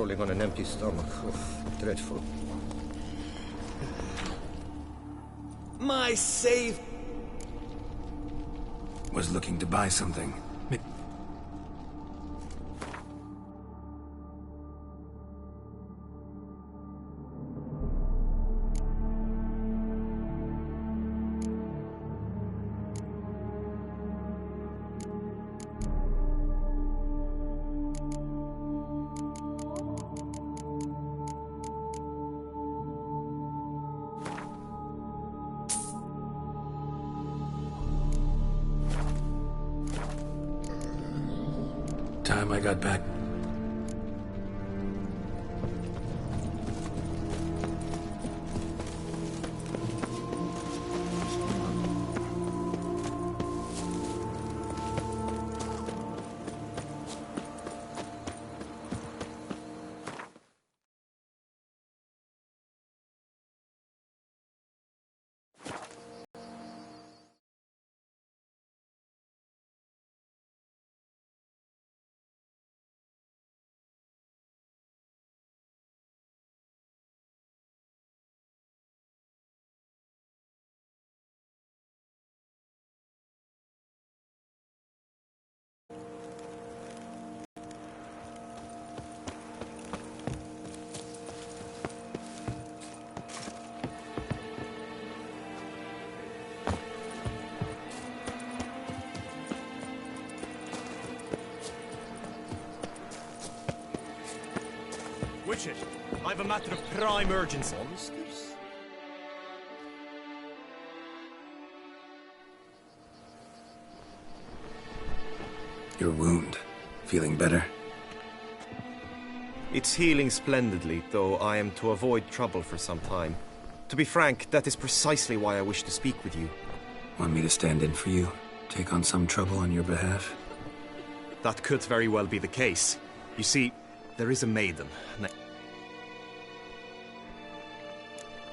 Rolling on an empty stomach. Oh, dreadful. My save... Was looking to buy something. Time I got back. Witch it. I've a matter of prime urgency. Monsters? Your wound. Feeling better? It's healing splendidly, though I am to avoid trouble for some time. To be frank, that is precisely why I wish to speak with you. Want me to stand in for you? Take on some trouble on your behalf? That could very well be the case. You see, there is a maiden.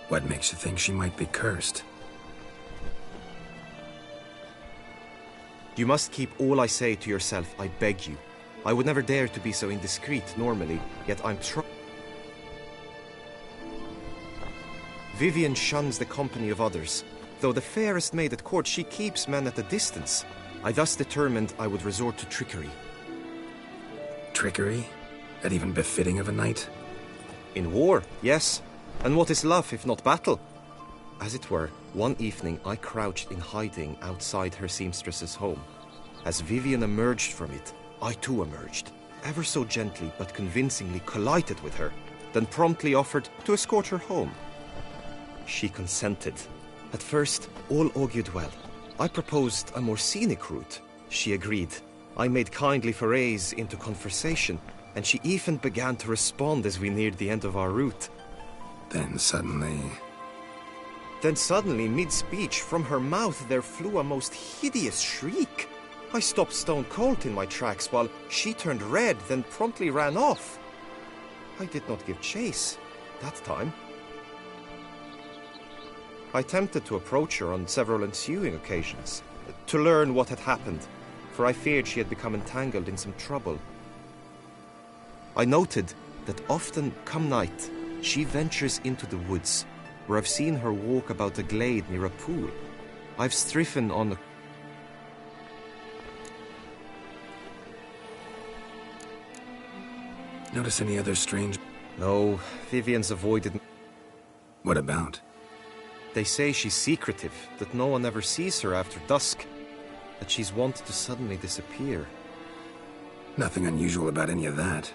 What makes you think she might be cursed? You must keep all I say to yourself, I beg you. I would never dare to be so indiscreet normally, yet I'm Vivian shuns the company of others. Though the fairest maid at court, she keeps men at a distance. I thus determined I would resort to trickery. Trickery? That even befitting of a knight? In war, yes. And what is love if not battle? As it were, one evening I crouched in hiding outside her seamstress's home. As Vivian emerged from it, I too emerged, ever so gently but convincingly collided with her, then promptly offered to escort her home. She consented. At first, all augured well. I proposed a more scenic route. She agreed. I made kindly forays into conversation, and she even began to respond as we neared the end of our route. Then suddenly, mid-speech, from her mouth there flew a most hideous shriek. I stopped stone cold in my tracks while she turned red, then promptly ran off. I did not give chase that time. I attempted to approach her on several ensuing occasions, to learn what had happened, for I feared she had become entangled in some trouble. I noted that often, come night, she ventures into the woods, where I've seen her walk about a glade near a pool. I've striven on the... Notice any other strange... No, Vivian's avoided me. What about? They say she's secretive, that no one ever sees her after dusk, that she's wont to suddenly disappear. Nothing unusual about any of that.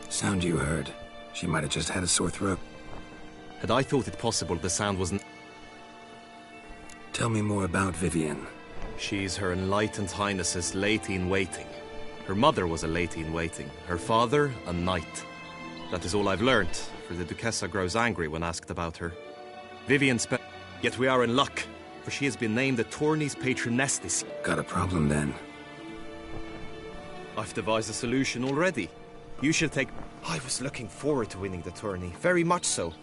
Sound you heard. She might have just had a sore throat. Had I thought it possible the sound wasn't... Tell me more about Vivian. She's Her Enlightened Highness's lady-in-waiting. Her mother was a lady-in-waiting. Her father, a knight. That is all I've learned, for the Duchessa grows angry when asked about her. Vivian Yet we are in luck, for she has been named the tourney's patroness this year. Got a problem then? I've devised a solution already. You shall take... I was looking forward to winning the tourney, very much so.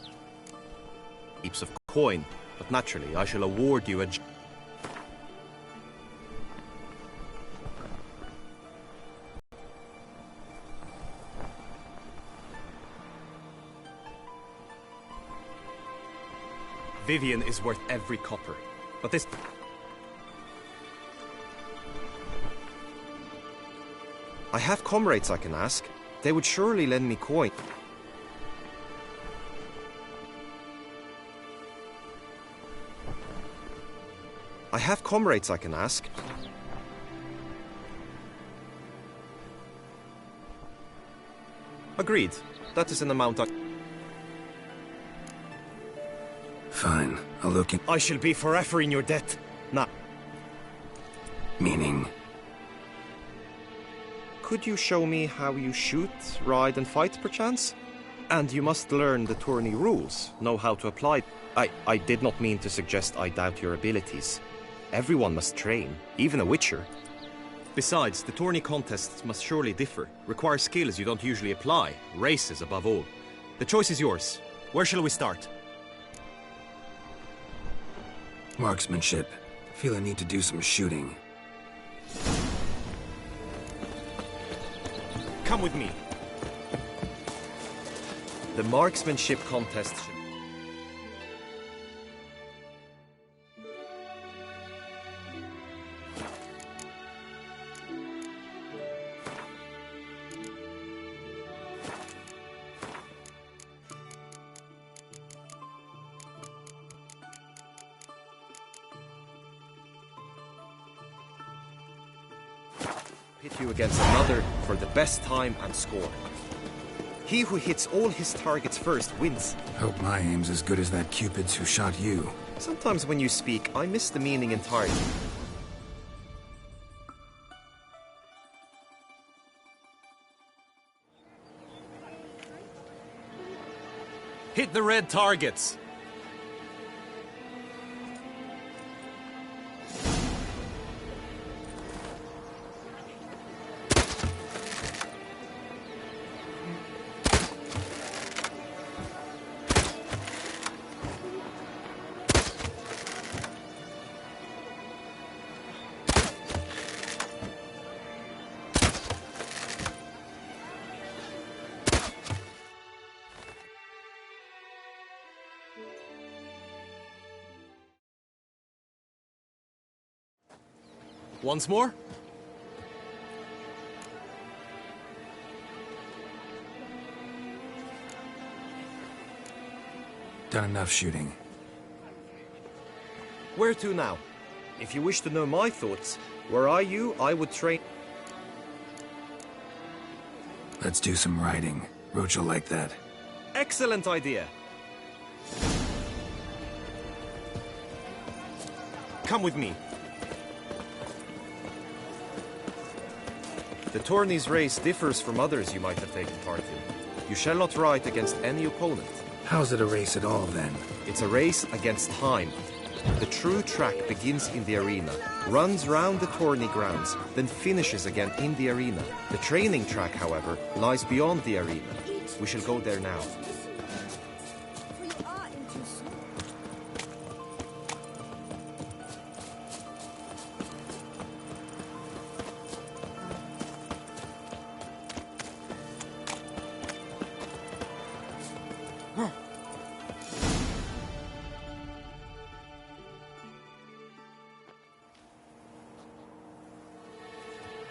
Heaps of coin, but naturally I shall award you a... Vivian is worth every copper. But this... I have comrades I can ask. They would surely lend me coin. I have comrades I can ask. Agreed. That is an amount I... Fine, I'll look in... I shall be forever in your debt. Now... Meaning? Could you show me how you shoot, ride and fight, perchance? And you must learn the tourney rules, know how to apply... I did not mean to suggest I doubt your abilities. Everyone must train, even a witcher. Besides, the tourney contests must surely differ, require skills you don't usually apply, races above all. The choice is yours. Where shall we start? Marksmanship. Feel I need to do some shooting. Come with me. The marksmanship contest should... pit you against another for the best time and score. He who hits all his targets first wins. Hope my aim's as good as that Cupid's who shot you. Sometimes when you speak, I miss the meaning entirely. Hit the red targets! Once more? Done enough shooting. Where to now? If you wish to know my thoughts, were I you, I would train... Let's do some riding. Roach will like that. Excellent idea! Come with me. The tourney's race differs from others you might have taken part in. You shall not ride against any opponent. How's it a race at all, then? It's a race against time. The true track begins in the arena, runs round the tourney grounds, then finishes again in the arena. The training track, however, lies beyond the arena. We shall go there now.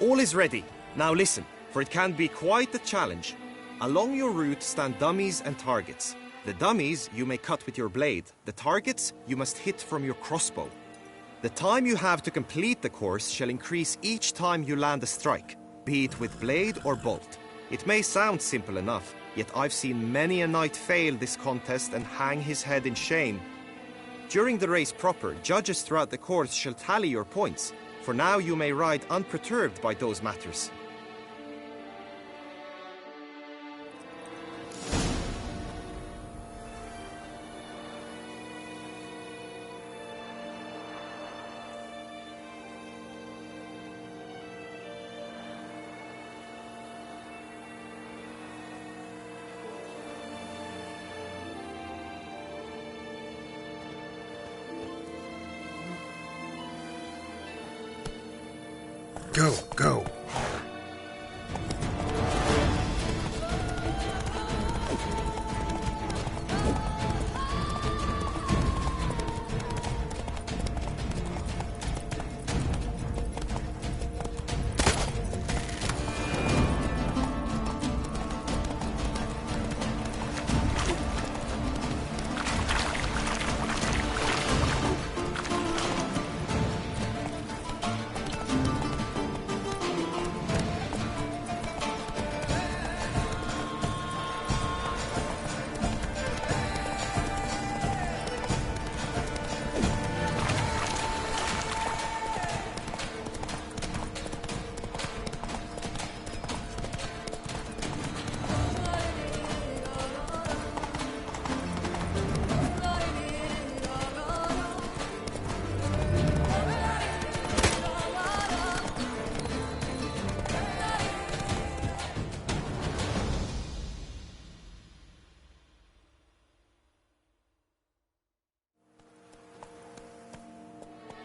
All is ready. Now listen, for it can be quite a challenge. Along your route stand dummies and targets. The dummies you may cut with your blade. The targets you must hit from your crossbow. The time you have to complete the course shall increase each time you land a strike, be it with blade or bolt. It may sound simple enough, yet I've seen many a knight fail this contest and hang his head in shame. During the race proper, judges throughout the course shall tally your points. For now you may ride unperturbed by those matters. Go, go.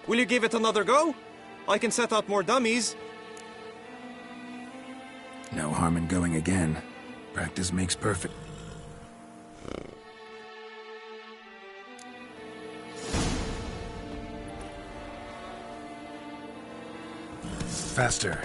Will you give it another go? I can set out more dummies. No harm in going again. Practice makes perfect. Faster.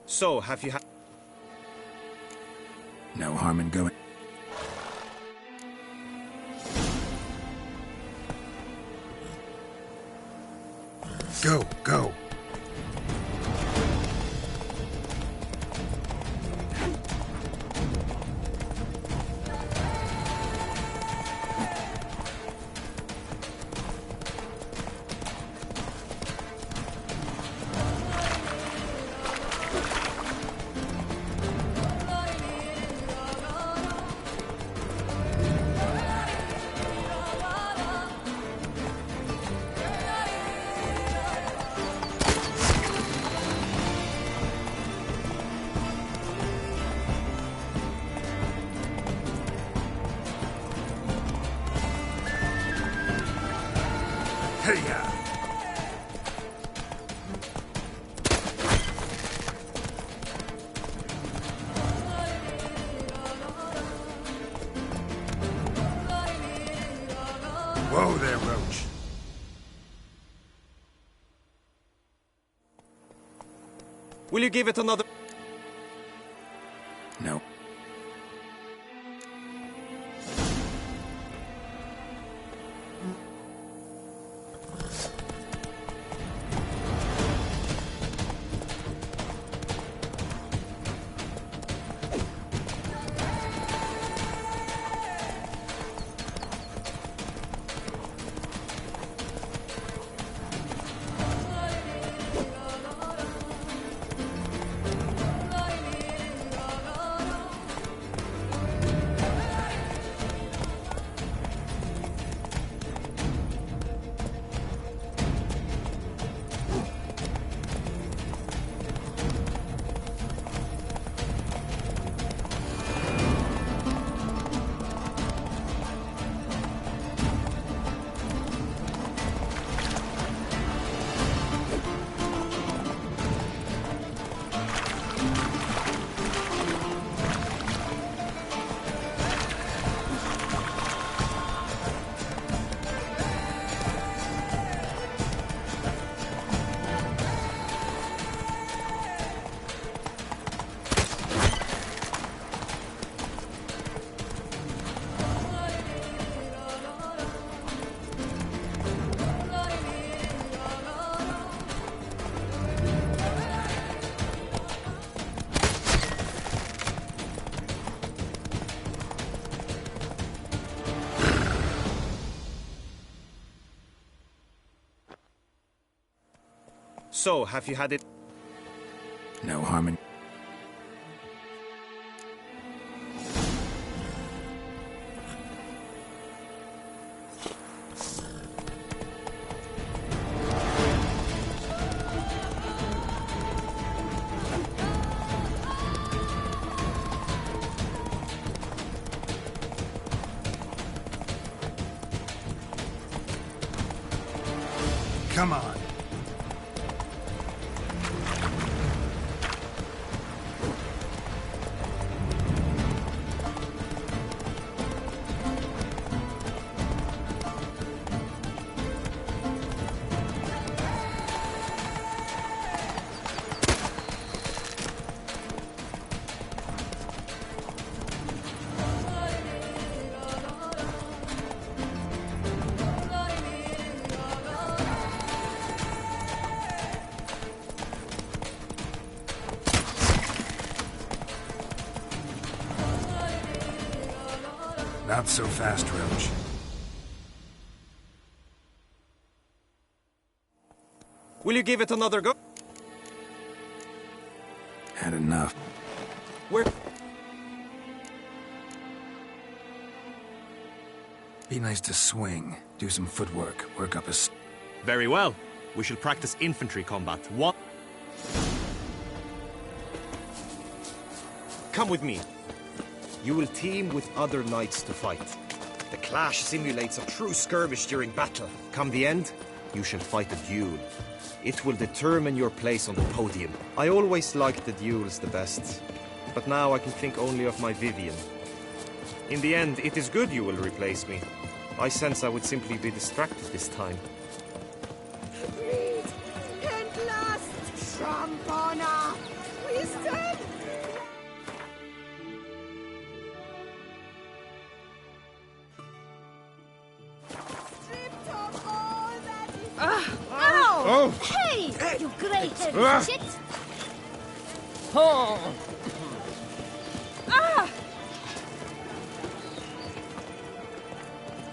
So, have you had... No harm in going. Go, go. Hey-ya! Whoa there, Roach. Will you give it another... No. So, have you had it... No harm in... Come on. Not so fast, Roach. Will you give it another go? Had enough. Where? Be nice to swing, do some footwork, work up a... Very well. We shall practice infantry combat. What? Come with me. You will team with other knights to fight. The clash simulates a true skirmish during battle. Come the end, you shall fight a duel. It will determine your place on the podium. I always liked the duels the best, but now I can think only of my Vivian. In the end, it is good you will replace me. I sense I would simply be distracted this time. Reed! And last! Trombona! Wisdom! Stripped of all that is... Ow! Oh! Hey! You grey-haired shit! Oh! Ah!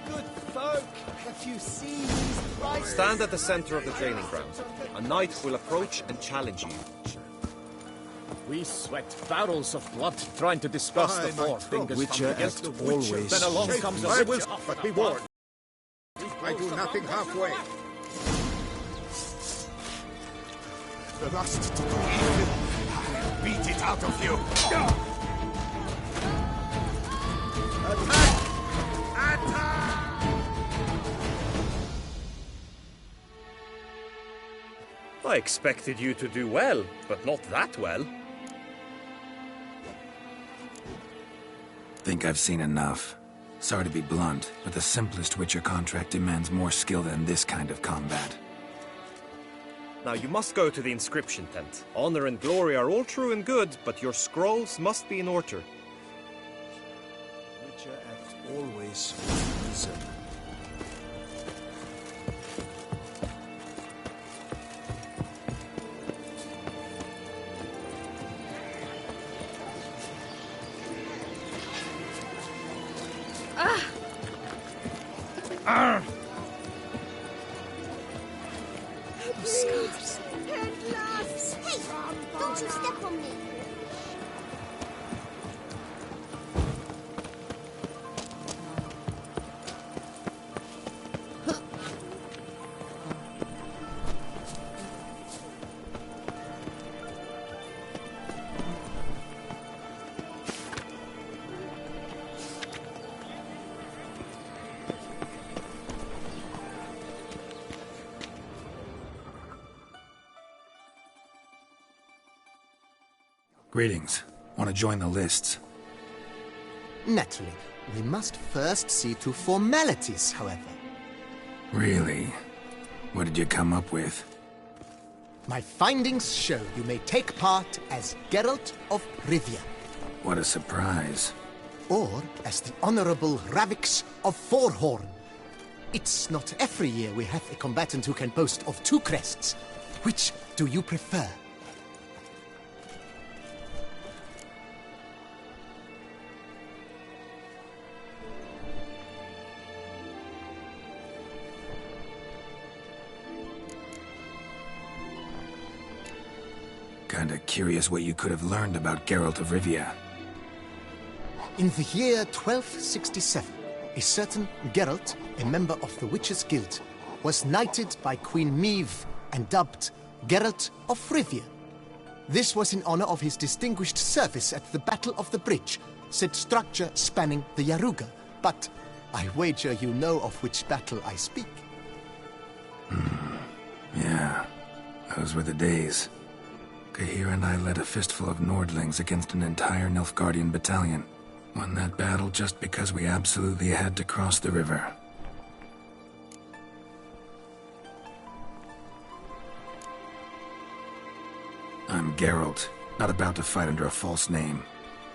Good folk, have you seen these prices? Stand at the center of the training ground. A knight will approach and challenge you. We sweat barrels of blood trying to discuss the four fingers Witcher from the as guild. always. Then along comes a I will, witcher. but be warned. I do nothing halfway. The lust to do evil. I'll beat it out of you. Attack! Attack! I expected you to do well, but not that well. Think I've seen enough. Sorry to be blunt, but the simplest Witcher contract demands more skill than this kind of combat. Now you must go to the inscription tent. Honor and glory are all true and good, but your scrolls must be in order. Witcher acts always with reason. Scarves. Hey! Don't you step on me! Greetings. Want to join the lists? Naturally, we must first see to formalities, however. Really? What did you come up with? My findings show you may take part as Geralt of Rivia, What a surprise. or as the Honorable Ravix of Forhorn. It's not every year we have a combatant who can boast of two crests. Which do you prefer? Kinda curious what you could have learned about Geralt of Rivia. In the year 1267, a certain Geralt, a member of the Witches' Guild, was knighted by Queen Meve and dubbed Geralt of Rivia. This was in honor of his distinguished service at the Battle of the Bridge, said structure spanning the Yaruga. But I wager you know of which battle I speak. Yeah, those were the days. Kahir and I led a fistful of Nordlings against an entire Nilfgaardian battalion. Won that battle just because we absolutely had to cross the river. I'm Geralt, not about to fight under a false name.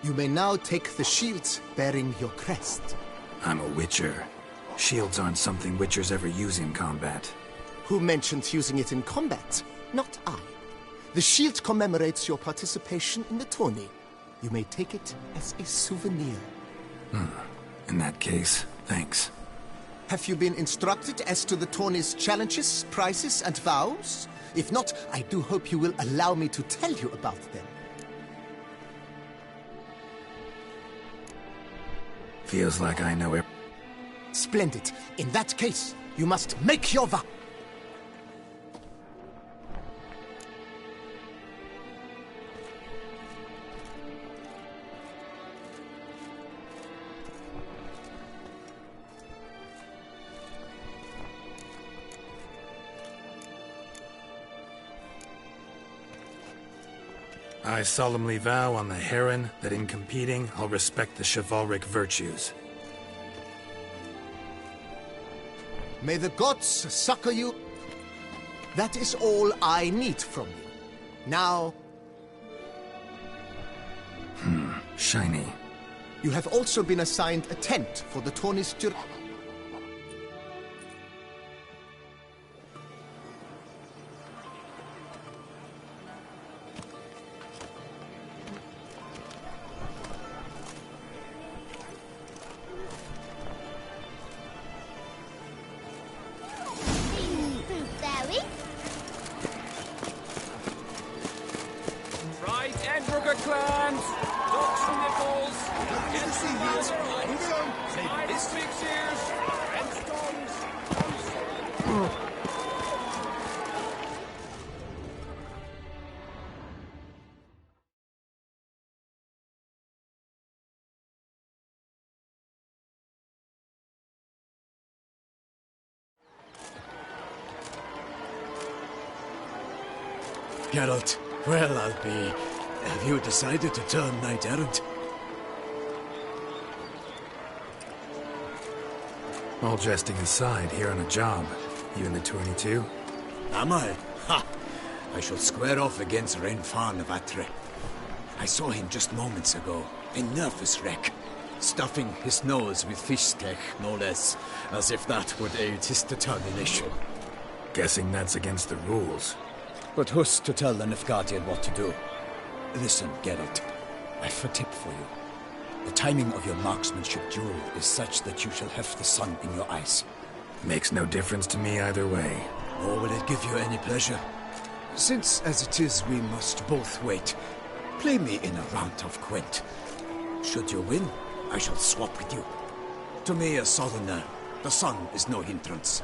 You may now take the shields bearing your crest. I'm a Witcher. Shields aren't something Witchers ever use in combat. Who mentioned using it in combat? Not I. The shield commemorates your participation in the tourney. You may take it as a souvenir. In that case, thanks. Have you been instructed as to the tourney's challenges, prizes, and vows? If not, I do hope you will allow me to tell you about them. Feels like I know it. Splendid. In that case, you must make your vow. I solemnly vow on the Heron that in competing, I'll respect the chivalric virtues. May the gods succor you. That is all I need from you. Now... Shiny. You have also been assigned a tent for the tourney's Right, Edinburgh clans! Ducks and nipples! Good to see you. Move on. Smiles, big ears! And stones! Geralt, well, I'll be. Have you decided to turn knight-errant? All jesting aside, here on a job. You in the tourney too? Am I? Ha! I shall square off against Renfan of Atre. I saw him just moments ago. A nervous wreck. Stuffing his nose with fish steak, no less. As if that would aid his determination. Guessing that's against the rules. But who's to tell the Nilfgaardian what to do? Listen, Geralt. I've a tip for you. The timing of your marksmanship duel is such that you shall have the sun in your eyes. Makes no difference to me either way. Nor will it give you any pleasure. Since, as it is, we must both wait, play me in a round of Gwent. Should you win, I shall swap with you. To me, a southerner, the sun is no hindrance.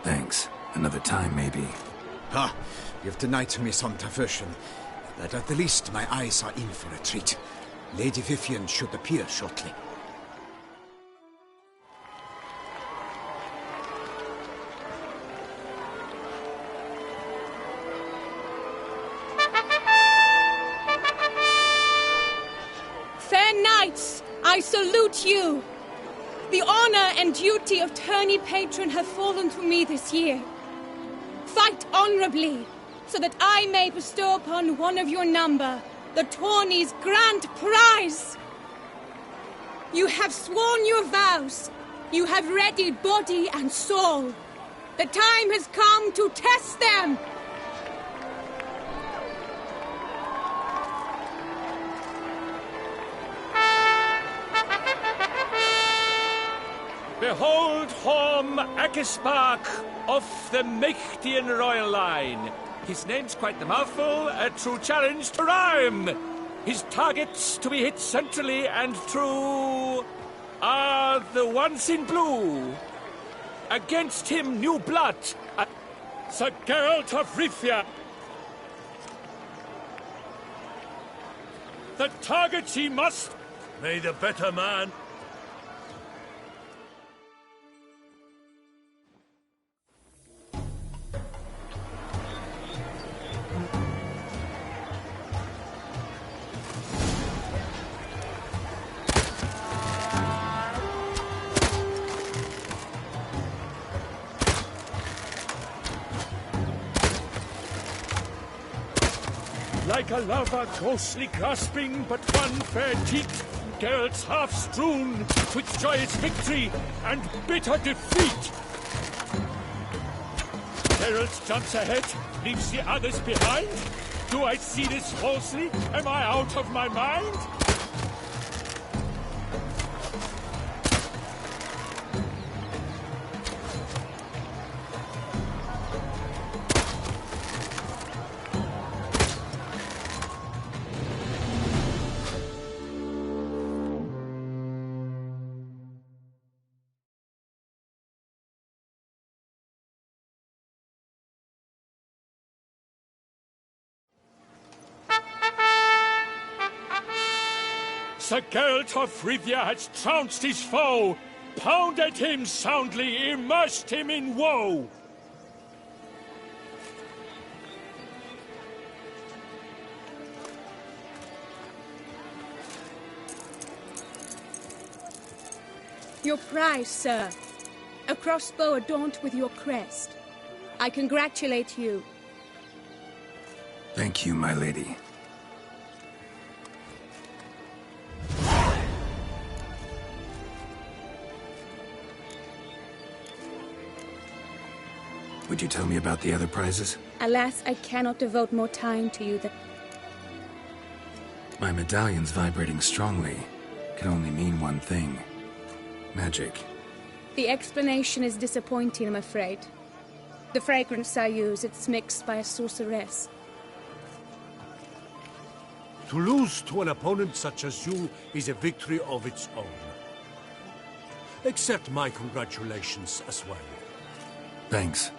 Thanks. Another time, maybe. Ha! You've denied me some diversion. That at the least my eyes are in for a treat. Lady Vivian should appear shortly. Fair knights, I salute you. The honor and duty of tourney patron have fallen to me this year. Fight honorably, so that I may bestow upon one of your number the tourney's grand prize. You have sworn your vows. You have readied body and soul. The time has come to test them. Behold Horm Akispark of the Mechtian royal line. His name's quite the mouthful, a true challenge to rhyme. His targets to be hit centrally and true are the ones in blue. Against him, new blood, Sir Geralt of Rivia. The targets he must. May the better man. Like a lover ghostly grasping but one fair cheek, Geralt's half strewn with joyous victory and bitter defeat. Geralt jumps ahead, leaves the others behind? Do I see this falsely? Am I out of my mind? Sir Geralt of Rivia has trounced his foe, pounded him soundly, immersed him in woe. Your prize, sir. A crossbow adorned with your crest. I congratulate you. Thank you, my lady. Would you tell me about the other prizes? Alas, I cannot devote more time to you than... My medallion's vibrating strongly. Can only mean one thing. Magic. The explanation is disappointing, I'm afraid. The fragrance I use, it's mixed by a sorceress. To lose to an opponent such as you is a victory of its own. Accept my congratulations as well. Thanks.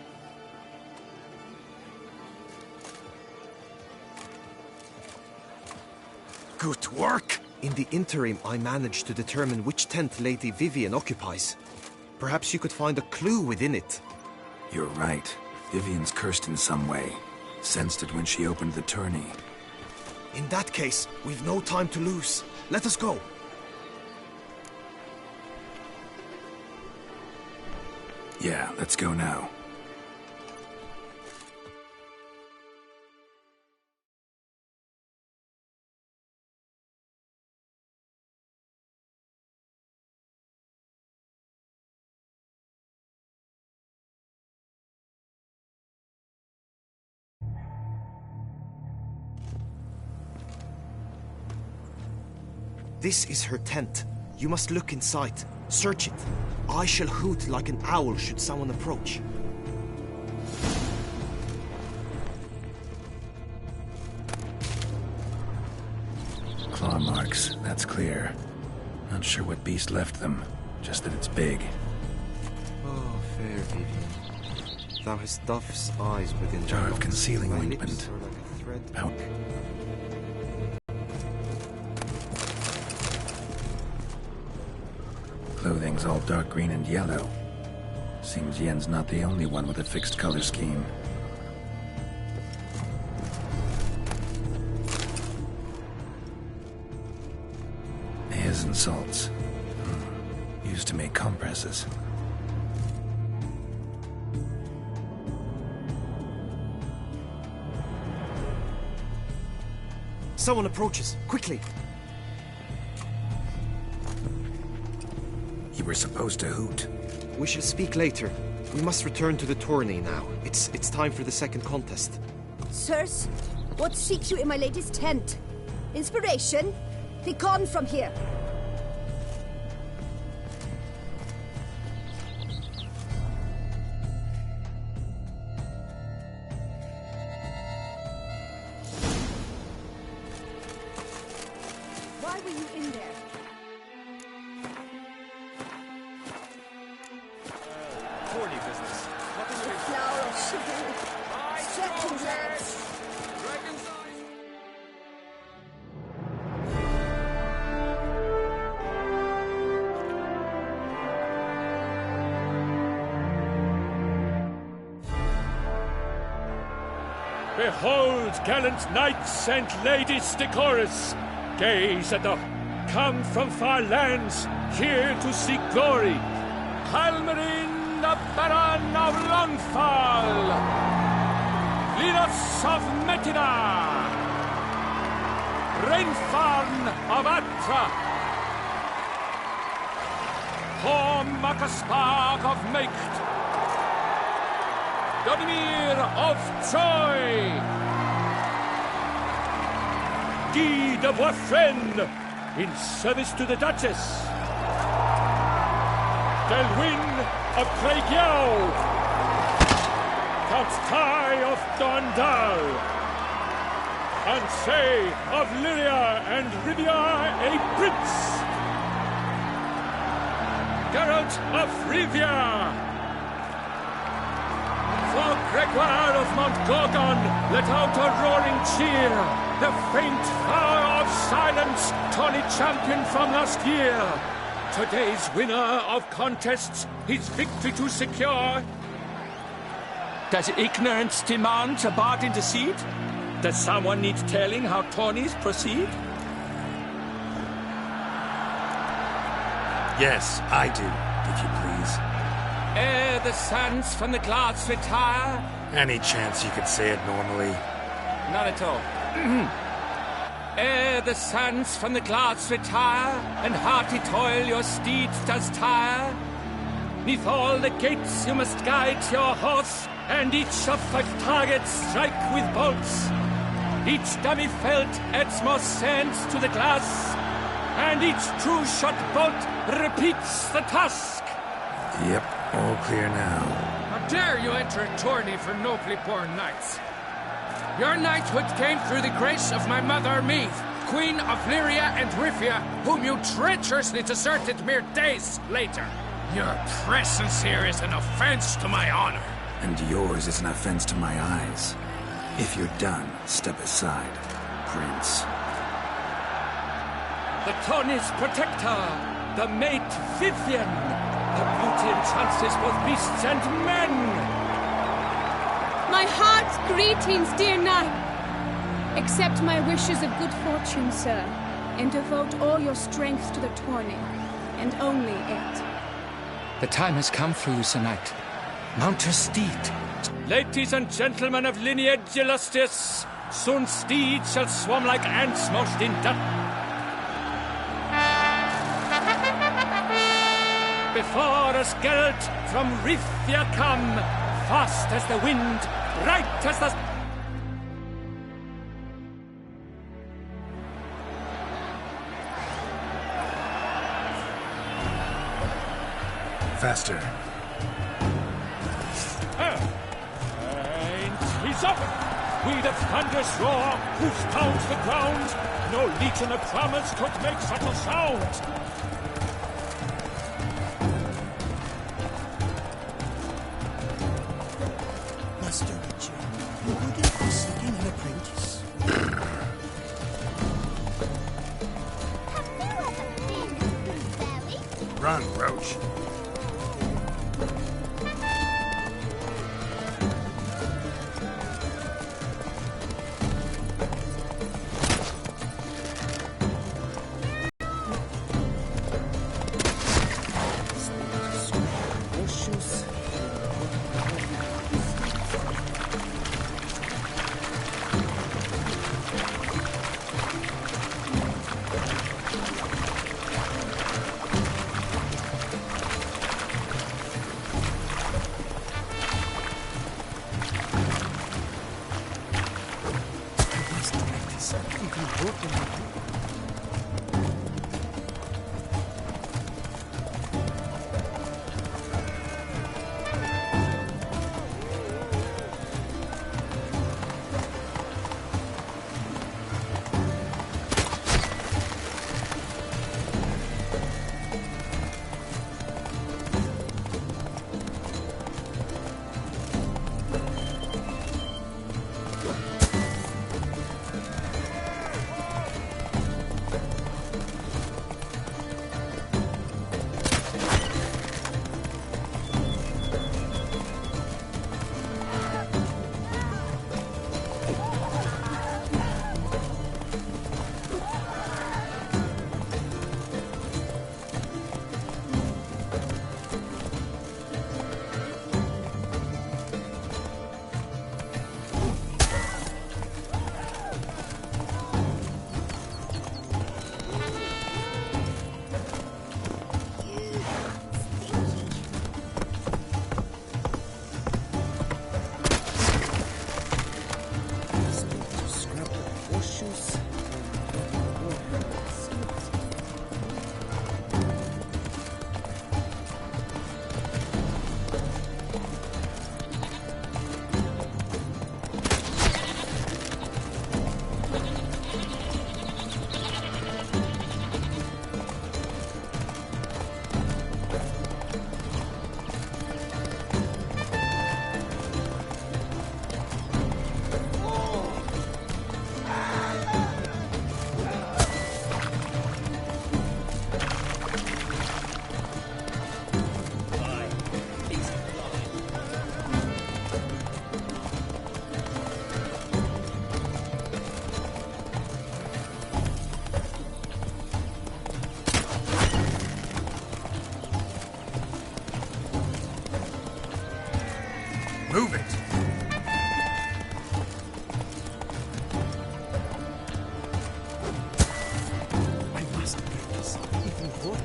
Good work! In the interim, I managed to determine which tent Lady Vivian occupies. Perhaps you could find a clue within it. You're right. Vivian's cursed in some way. Sensed it when she opened the tourney. In that case, we've no time to lose. Let us go. Yeah, let's go now. This is her tent. You must look inside. Search it. I shall hoot like an owl should someone approach. Claw marks, that's clear. Not sure what beast left them, just that it's big. Oh, fair Vivian. Thou hast dove's eyes within Jar thy of locks. concealing Thy ointment. lips are like a thread Out. pink. Clothing's all dark green and yellow. Seems Yen's not the only one with a fixed color scheme. Hairs and salts. Used to make compresses. Someone approaches. Quickly! You were supposed to hoot. We shall speak later. We must return to the tourney now. It's time for the second contest. Sirs, what seeks you in my lady's tent? Inspiration? Be gone from here. Why were you in there? Tourney business. The flower of chivalry. Stretching legs. Behold, gallant knights and ladies decorous, gaze at the come from far lands, here to seek glory. Halmarin, the Baron of Lonfall, Linus of Metina, Renfarn of Atra, Horm Makaspark of Meicht, Donimir of Troy. Guy de Boisfren, in service to the Duchess. Delwyn of Craigiau. Count Tai of Dondal. Ansay of Lyria and Rivia a prince. Geralt of Rivia. For Gregoire of Mount Gorgon, let out a roaring cheer. The faint flower of silence, tawny champion from last year. Today's winner of contests, his victory to secure. Does ignorance demand a bard intercede? Does someone need telling how tourneys proceed? Yes, I do, if you please. Ere the suns from the glass retire. Any chance you could say it normally? Not at all. Ere the suns from the glass retire, and hearty toil your steeds does tire, neath all the gates you must guide your horse, and each of 5 targets strike with bolts. Each dummy felt adds more sands to the glass, and each true shot bolt repeats the task. Yep, all clear now. How dare you enter a tourney for nobly born knights? Your knighthood came through the grace of my mother Meath, Queen of Lyria and Rivia, whom you treacherously deserted mere days later. Your presence here is an offense to my honor. And yours is an offense to my eyes. If you're done, step aside, Prince. The tourney's protector, the mate Vivian. Her beauty entrances both beasts and men. My heart's greetings, dear knight. Accept my wishes of good fortune, sir, and devote all your strength to the tourney, and only it. The time has come for you, Sir Knight. Mount your steed. Ladies and gentlemen of lineage illustrious, soon steeds shall swarm like ants most in death. Before us Geralt from Rivia come, fast as the wind, bright as the... Faster. And he's up! With a thunderous roar, hoofs pounds the ground. No legion of promise could make such a sound. Master Witcher, you wouldn't be seeking an apprentice. Run, Roach. Move it! I must get this even more.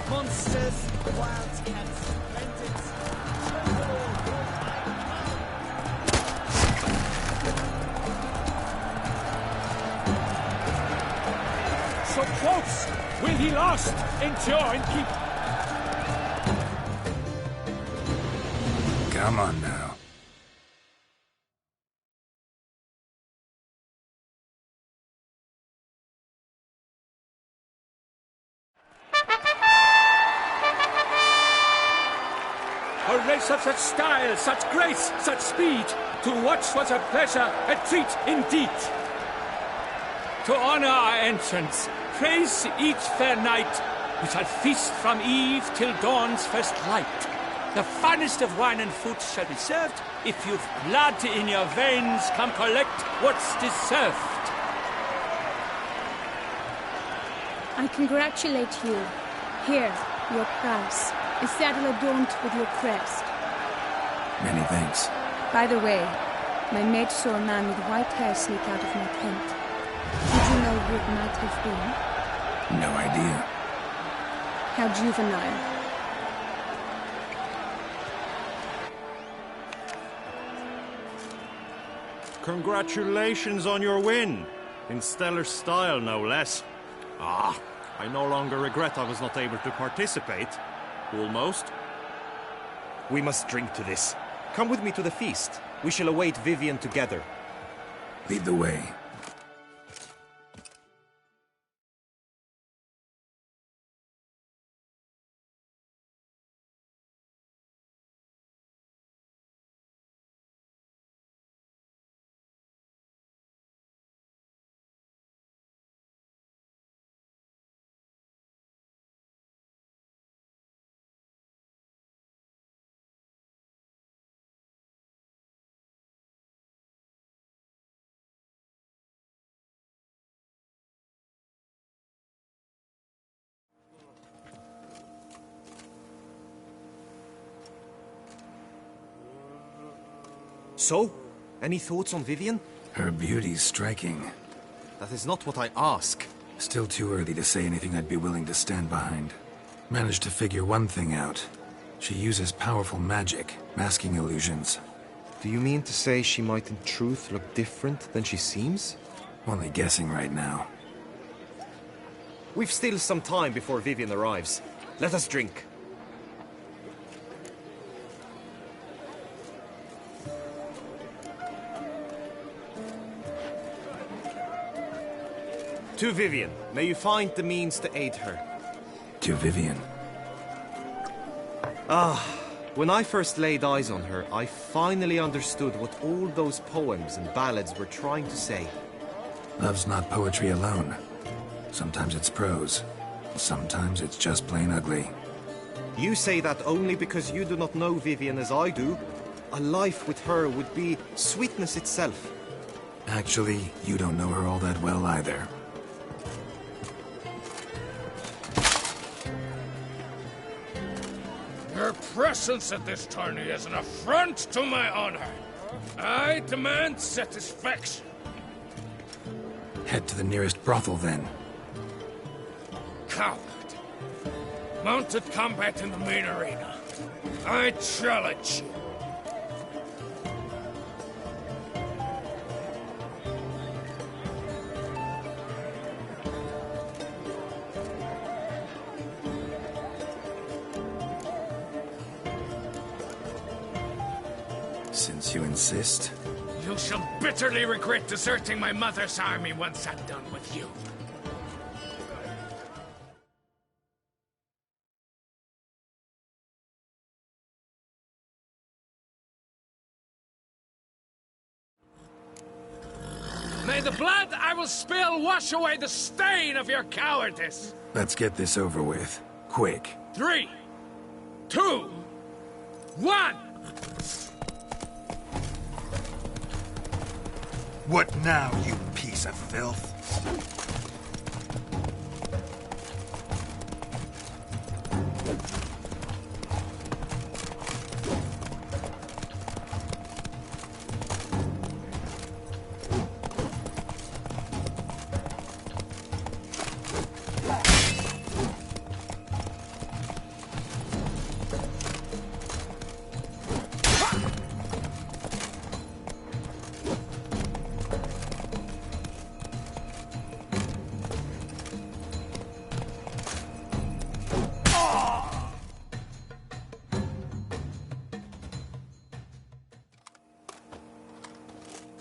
Monsters, wildcats, bandits, So close! Will he last? Endure and keep... Come on now. A race of such style, such grace, such speed. To watch was a pleasure, a treat indeed. To honor our entrance, praise each fair knight. We shall feast from eve till dawn's first light. The finest of wine and food shall be served. If you've blood in your veins, come collect what's deserved. I congratulate you. Here, your prize. A saddle adorned with your crest. Many thanks. By the way, my mate saw a man with white hair sneak out of my tent. Did you know who it might have been? No idea. How juvenile. Congratulations on your win. In stellar style, no less. I no longer regret I was not able to participate. Almost. We must drink to this. Come with me to the feast. We shall await Vivian together. Lead the way. So, any thoughts on Vivian? Her beauty's striking. That is not what I ask. Still too early to say anything I'd be willing to stand behind. Managed to figure one thing out. She uses powerful magic, masking illusions. Do you mean to say she might in truth look different than she seems? Only guessing right now. We've still some time before Vivian arrives. Let us drink. To Vivian, may you find the means to aid her. To Vivian. When I first laid eyes on her, I finally understood what all those poems and ballads were trying to say. Love's not poetry alone. Sometimes it's prose. Sometimes it's just plain ugly. You say that only because you do not know Vivian as I do. A life with her would be sweetness itself. Actually, you don't know her all that well either. Your presence at this tourney is an affront to my honor. I demand satisfaction. Head to the nearest brothel, then. Coward. Mounted combat in the main arena. I challenge you. Since you insist. You shall bitterly regret deserting my mother's army once I'm done with you. May the blood I will spill wash away the stain of your cowardice. Let's get this over with. Quick. 3, 2, 1! What now, you piece of filth?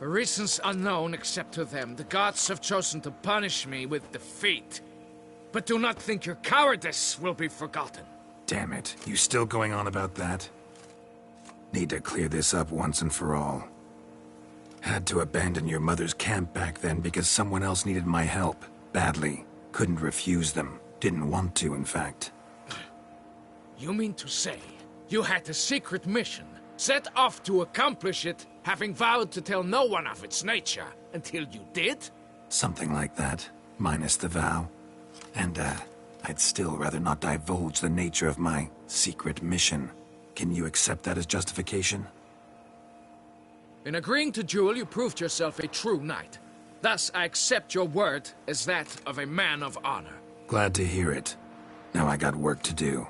For reasons unknown except to them, the gods have chosen to punish me with defeat. But do not think your cowardice will be forgotten. Damn it, you still going on about that? Need to clear this up once and for all. Had to abandon your mother's camp back then because someone else needed my help, badly. Couldn't refuse them. Didn't want to, in fact. You mean to say you had a secret mission, set off to accomplish it, having vowed to tell no one of its nature, until you did? Something like that, minus the vow. And, I'd still rather not divulge the nature of my secret mission. Can you accept that as justification? In agreeing to duel, you proved yourself a true knight. Thus, I accept your word as that of a man of honor. Glad to hear it. Now I got work to do.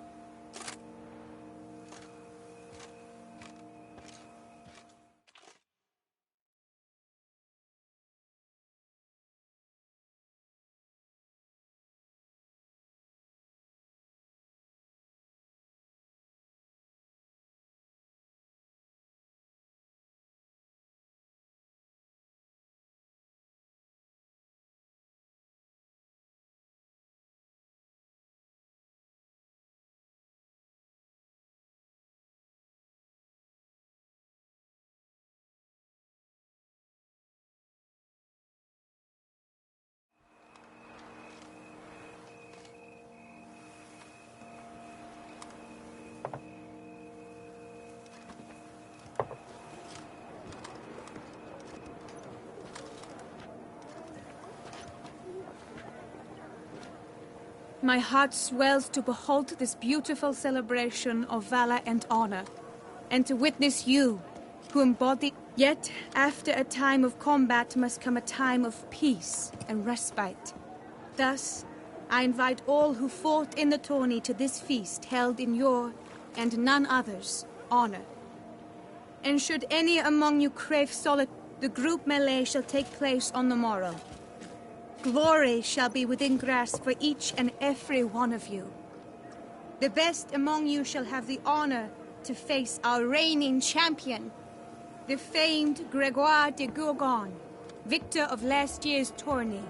My heart swells to behold this beautiful celebration of valor and honor, and to witness you, who embody... Yet, after a time of combat must come a time of peace and respite. Thus, I invite all who fought in the tourney to this feast held in your, and none other's, honor. And should any among you crave solitude, the group melee shall take place on the morrow. Glory shall be within grasp for each and every one of you. The best among you shall have the honor to face our reigning champion, the famed Gregoire de Gourgon, victor of last year's tourney.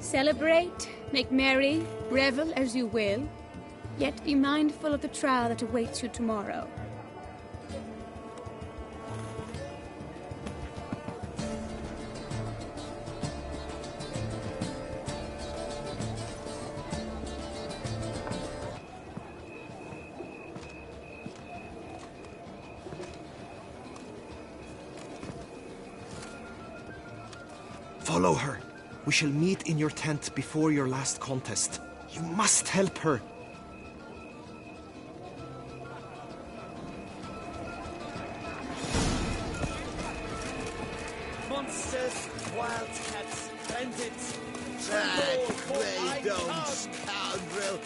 Celebrate, make merry, revel as you will, yet be mindful of the trial that awaits you tomorrow. Follow her. We shall meet in your tent before your last contest. You must help her. Monsters, wildcats, bandits. That Red0doll's scoundrel,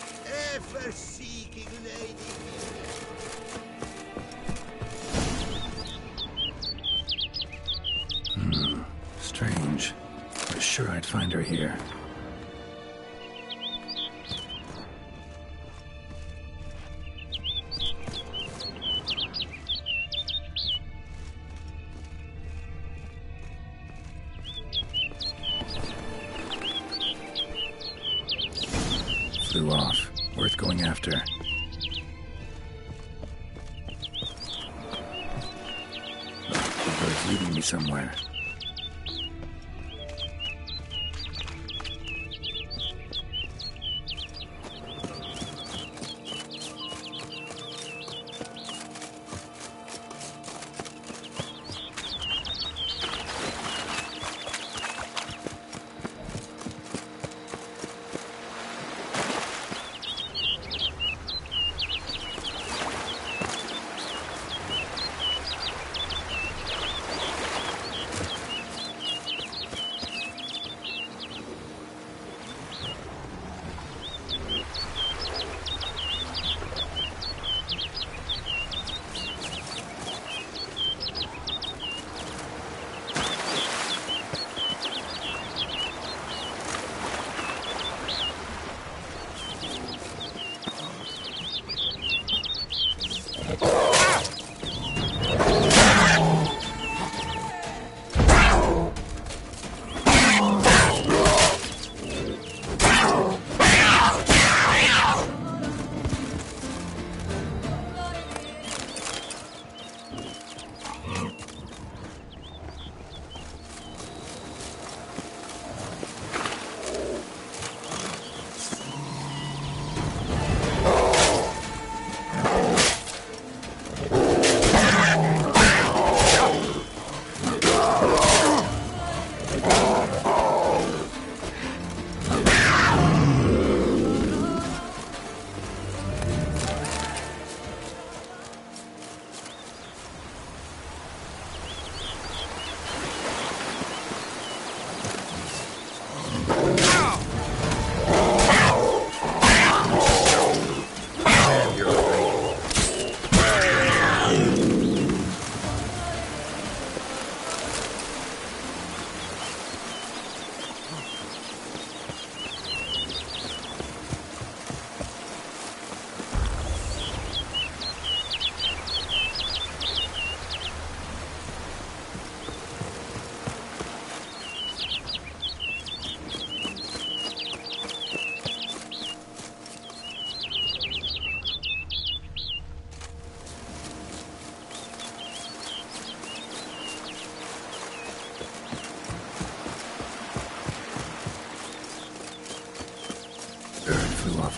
ever-seeking lady. Strange. I was sure I'd find her here. Flew off. Worth going after. The bird's leading me somewhere.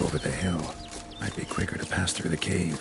Over the hill. Might be quicker to pass through the cave.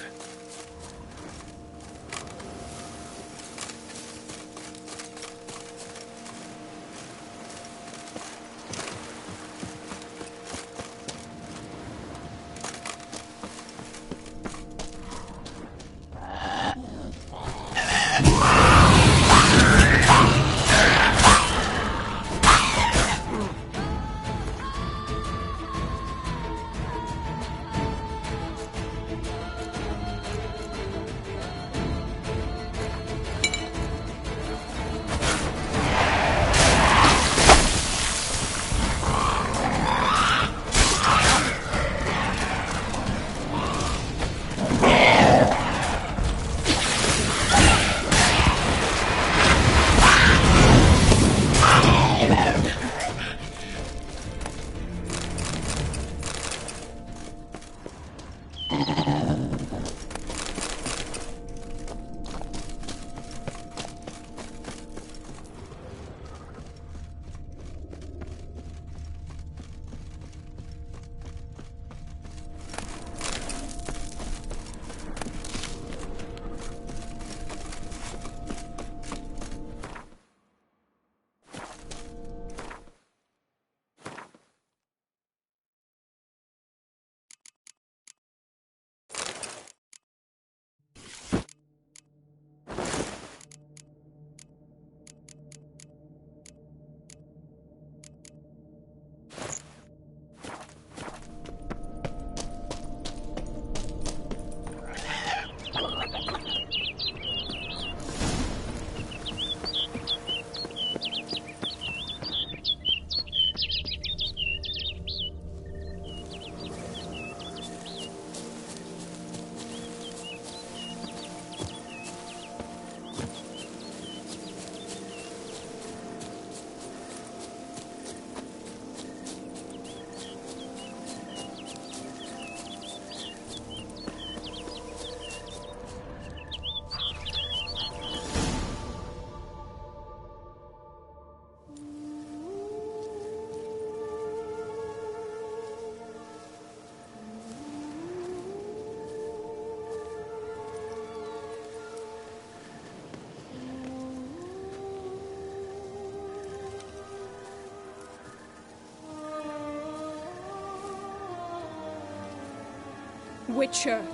Witcher.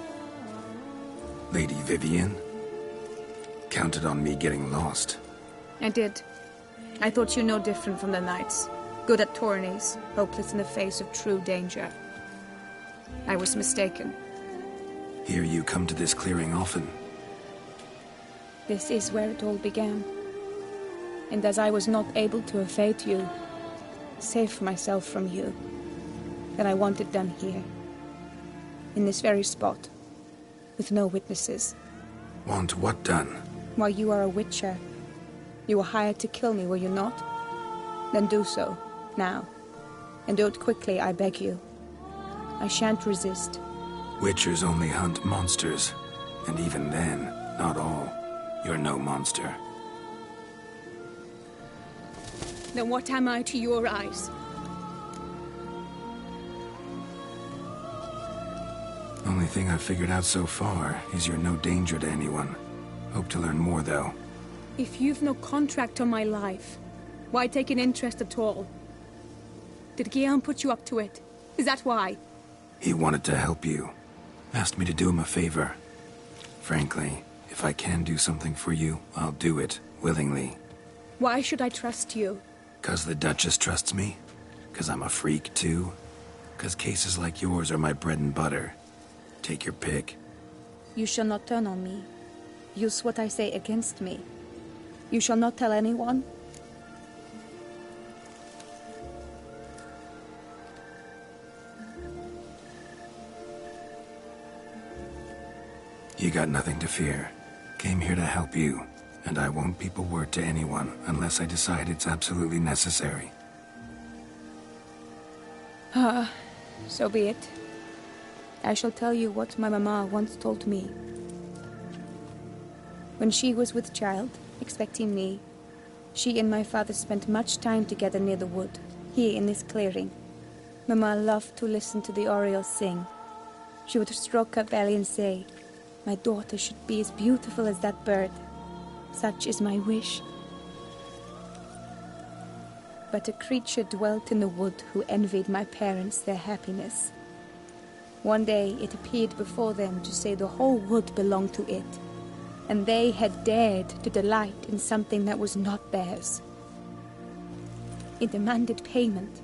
Lady Vivian? Counted on me getting lost. I did. I thought you no different from the knights. Good at tourneys, hopeless in the face of true danger. I was mistaken. Hear you come to this clearing often. This is where it all began. And as I was not able to evade you, save myself from you, then I wanted them here. In this very spot, with no witnesses. Want what done? While you are a witcher, you were hired to kill me, were you not? Then do so, now. And do it quickly, I beg you. I shan't resist. Witchers only hunt monsters, and even then, not all. You're no monster. Then what am I to your eyes? Only thing I've figured out so far is you're no danger to anyone. Hope to learn more, though. If you've no contract on my life, why take an interest at all? Did Guillaume put you up to it? Is that why? He wanted to help you. Asked me to do him a favor. Frankly, if I can do something for you, I'll do it, willingly. Why should I trust you? 'Cause the Duchess trusts me. 'Cause I'm a freak, too? 'Cause cases like yours are my bread and butter? Take your pick. You shall not turn on me. Use what I say against me. You shall not tell anyone? You got nothing to fear. Came here to help you, and I won't peep a word to anyone unless I decide it's absolutely necessary. So be it. I shall tell you what my mama once told me. When she was with child, expecting me, she and my father spent much time together near the wood, here in this clearing. Mama loved to listen to the orioles sing. She would stroke her belly and say, "My daughter should be as beautiful as that bird. Such is my wish." But a creature dwelt in the wood who envied my parents their happiness. One day it appeared before them to say the whole wood belonged to it, and they had dared to delight in something that was not theirs. It demanded payment,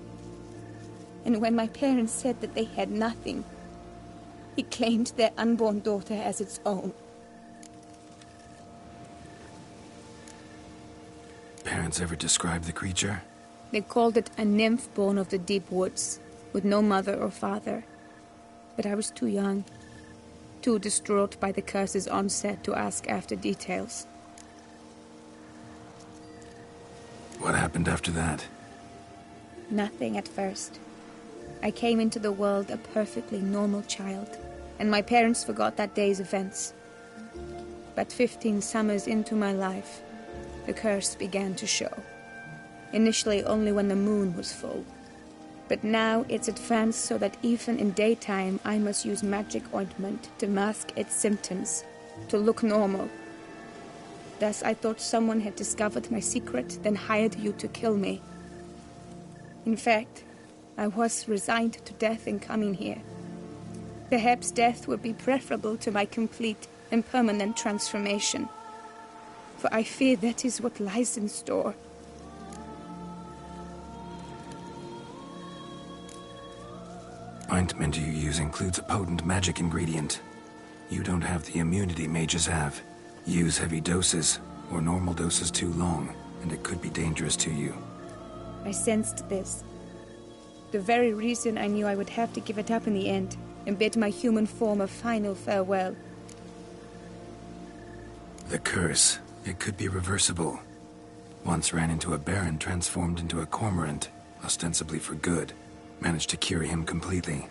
and when my parents said that they had nothing, it claimed their unborn daughter as its own. Parents ever describe the creature? They called it a nymph born of the deep woods, with no mother or father. But I was too young, too distraught by the curse's onset to ask after details. What happened after that? Nothing at first. I came into the world a perfectly normal child, and my parents forgot that day's events. But 15 summers into my life, the curse began to show. Initially only when the moon was full. But now it's advanced so that even in daytime I must use magic ointment to mask its symptoms, to look normal. Thus I thought someone had discovered my secret, then hired you to kill me. In fact, I was resigned to death in coming here. Perhaps death would be preferable to my complete and permanent transformation. For I fear that is what lies in store. Ointment you use includes a potent magic ingredient. You don't have the immunity mages have. Use heavy doses, or normal doses too long, and it could be dangerous to you. I sensed this. The very reason I knew I would have to give it up in the end, and bid my human form a final farewell. The curse, it could be reversible. Once ran into a baron transformed into a cormorant, ostensibly for good. Managed to cure him completely.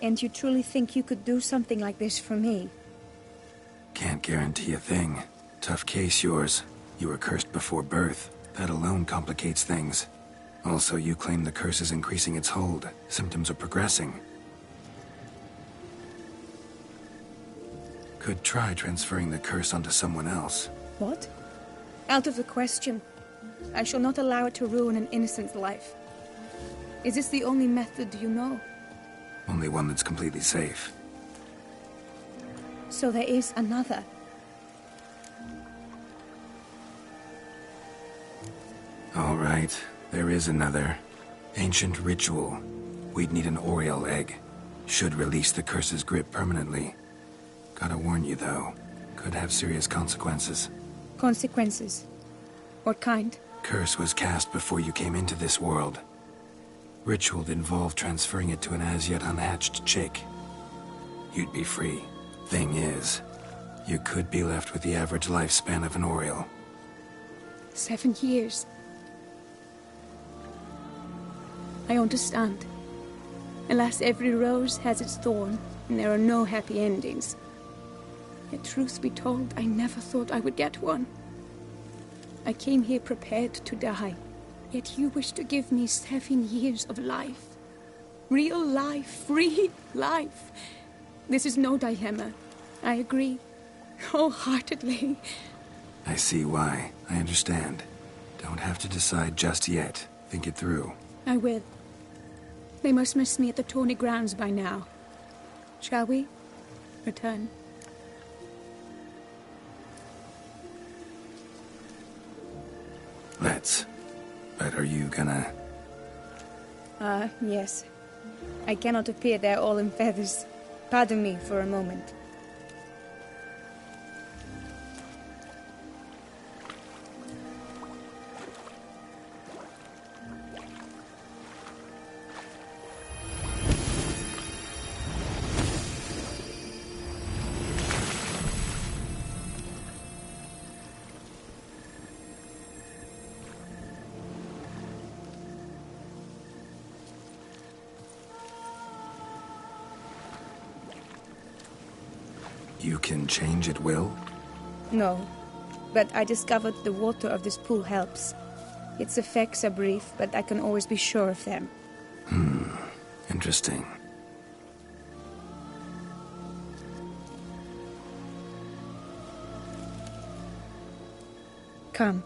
And you truly think you could do something like this for me? Can't guarantee a thing. Tough case, yours. You were cursed before birth. That alone complicates things. Also, you claim the curse is increasing its hold. Symptoms are progressing. Could try transferring the curse onto someone else. What? Out of the question. I shall not allow it to ruin an innocent's life. Is this the only method you know? Only one that's completely safe. So there is another. All right, there is another. Ancient ritual. We'd need an oriole egg. Should release the curse's grip permanently. Gotta warn you, though. Could have serious consequences. Consequences? What kind? Curse was cast before you came into this world. Ritual involved transferring it to an as-yet unhatched chick. You'd be free. Thing is, you could be left with the average lifespan of an oriole. 7 years. I understand. Alas, every rose has its thorn, and there are no happy endings. Yet truth be told, I never thought I would get one. I came here prepared to die. Yet you wish to give me 7 years of life. Real life, free life. This is no dilemma. I agree. Wholeheartedly. I see why. I understand. Don't have to decide just yet. Think it through. I will. They must miss me at the Tawny grounds by now. Shall we? Return. Let's. But are you gonna... Yes. I cannot appear there all in feathers. Pardon me for a moment. You can change at will? No, but I discovered the water of this pool helps. Its effects are brief, but I can always be sure of them. Interesting. Come.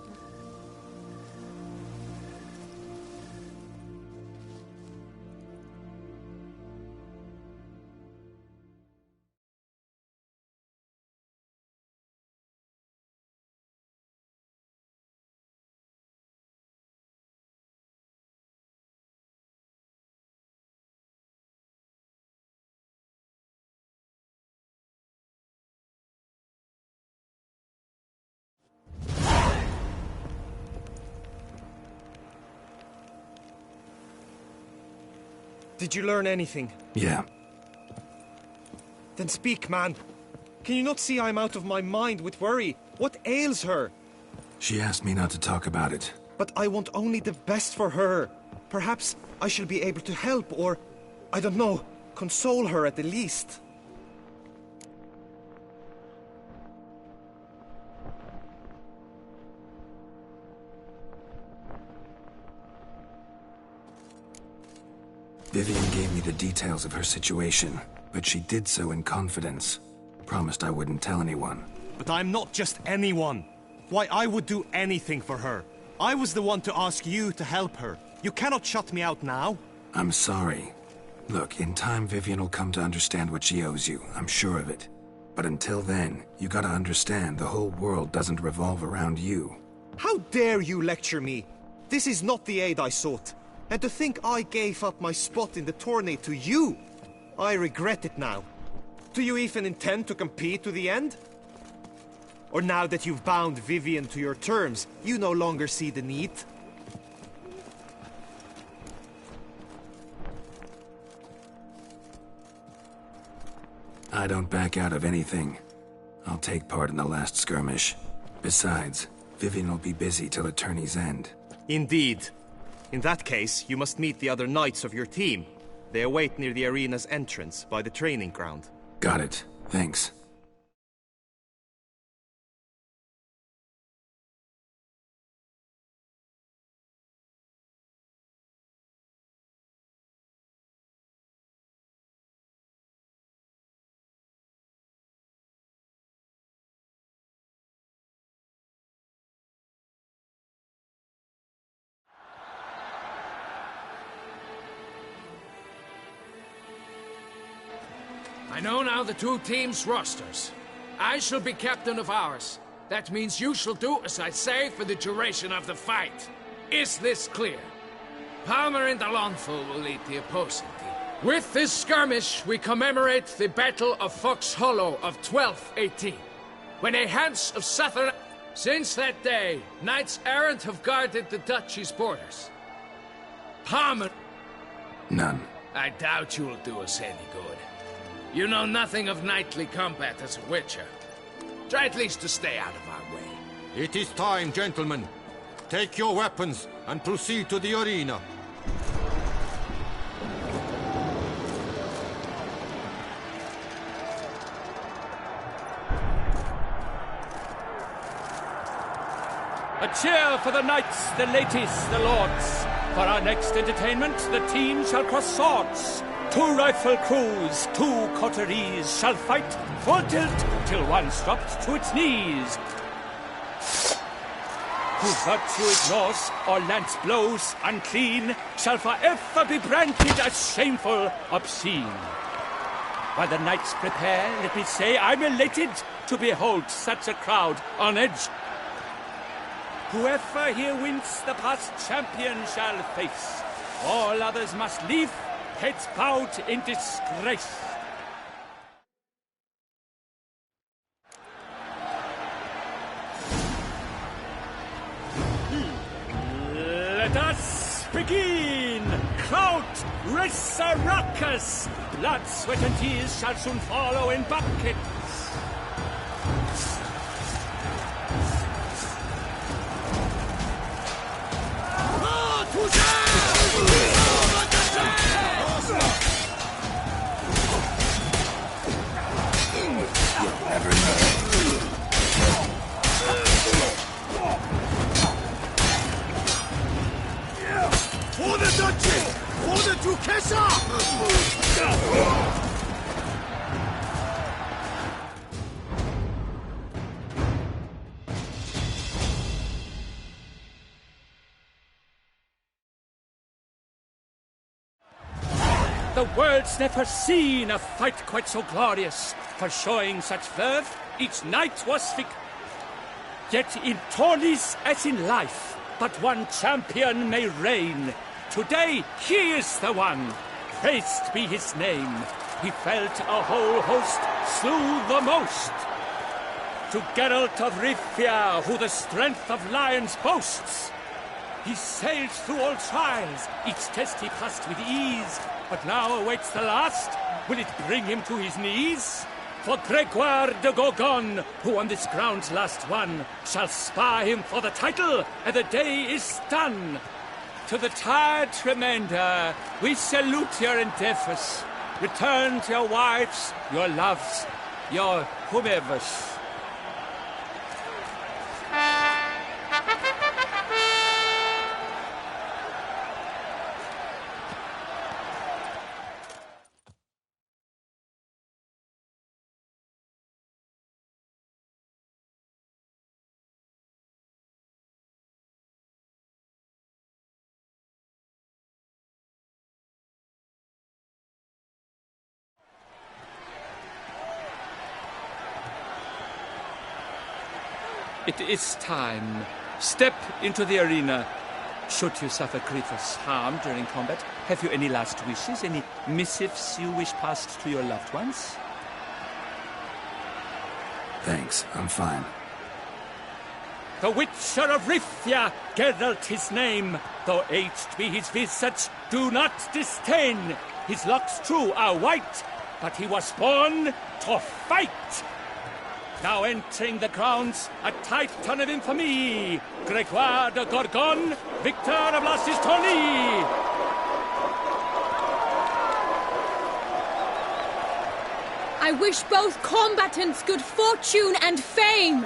Did you learn anything? Yeah. Then speak, man. Can you not see I'm out of my mind with worry? What ails her? She asked me not to talk about it. But I want only the best for her. Perhaps I shall be able to help, or, I don't know, console her at the least. Vivian gave me the details of her situation, but she did so in confidence. Promised I wouldn't tell anyone. But I'm not just anyone. Why, I would do anything for her. I was the one to ask you to help her. You cannot shut me out now. I'm sorry. Look, in time Vivian will come to understand what she owes you. I'm sure of it. But until then, you gotta understand the whole world doesn't revolve around you. How dare you lecture me? This is not the aid I sought. And to think I gave up my spot in the tourney to you! I regret it now. Do you even intend to compete to the end? Or now that you've bound Vivian to your terms, you no longer see the need? I don't back out of anything. I'll take part in the last skirmish. Besides, Vivian will be busy till Attorney's End. Indeed. In that case, you must meet the other knights of your team. They await near the arena's entrance, by the training ground. Got it. Thanks. I know now the two teams' rosters. I shall be captain of ours. That means you shall do as I say for the duration of the fight. Is this clear? Palmer and Alonso will lead the opposing team. With this skirmish, we commemorate the Battle of Fox Hollow of 1218, when a Hans of Southern... Since that day, knights errant have guarded the duchy's borders. Palmer... None. I doubt you'll do us any good. You know nothing of knightly combat as a witcher. Try at least to stay out of our way. It is time, gentlemen. Take your weapons and proceed to the arena. A cheer for the knights, the ladies, the lords. For our next entertainment, the team shall cross swords. 2 rifle crews, 2 coteries shall fight full tilt till one's dropped to its knees. Who virtue ignores or lance blows unclean shall forever be branded as shameful, obscene. While the knights prepare, let me say I'm elated to behold such a crowd on edge. Whoever here wins the past champion shall face All others must leave, heads bowed in disgrace. Let us begin! Clout, Resurrecus! Blood, sweat, and tears shall soon follow in buckets. Never know. For the duchy! For the Duchessa! The world's never seen a fight quite so glorious. For showing such verve, each knight was Yet in tourneys as in life, but one champion may reign. Today he is the one. Praised be his name. He felt a whole host, slew the most. To Geralt of Rivia, who the strength of lions boasts. He sailed through all trials, each test he passed with ease. But now awaits the last. Will it bring him to his knees? For Gregoire de Gorgon, who on this ground's last won, shall spar him for the title, and the day is done. To the tired remainder, we salute your endeavors. Return to your wives, your loves, your whomevers. It is time. Step into the arena. Should you suffer grievous harm during combat, have you any last wishes, any missives you wish passed to your loved ones? Thanks, I'm fine. The Witcher of Rivia, Geralt his name. Though aged be his visage, do not disdain. His locks true are white, but he was born to fight. Now entering the grounds, a titan of infamy, Gregoire de Gorgon, victor of last tourney. I wish both combatants good fortune and fame.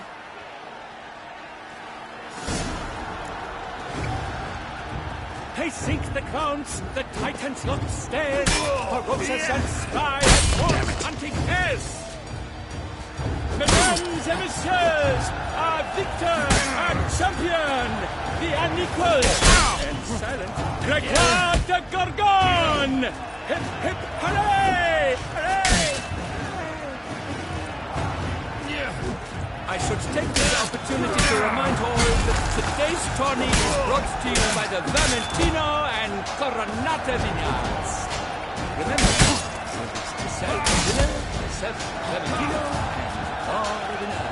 They sink the grounds, the titans look stairs, ferocious and spry as wolves hunting hares. Mesdames et messieurs, our victor, our champion, the unequal and silent Gregoire de Gorgon! Hip, hip, hooray! Hooray! I should take this opportunity to remind all that today's tourney is brought to you by the Vermentino and Coronata Vineyards. Remember, service to serve dinner, serve Vermentino and Coronata.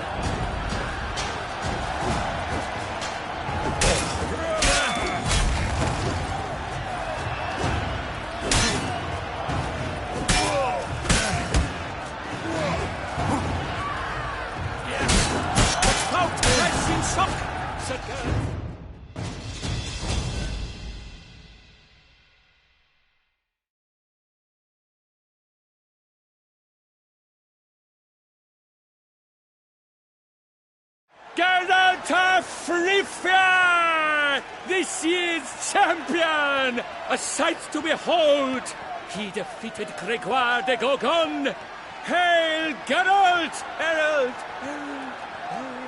Geralt of Rivia, this year's champion, a sight to behold. He defeated Gregoire de Gorgon. Hail, Geralt! Herald! Herald! Herald!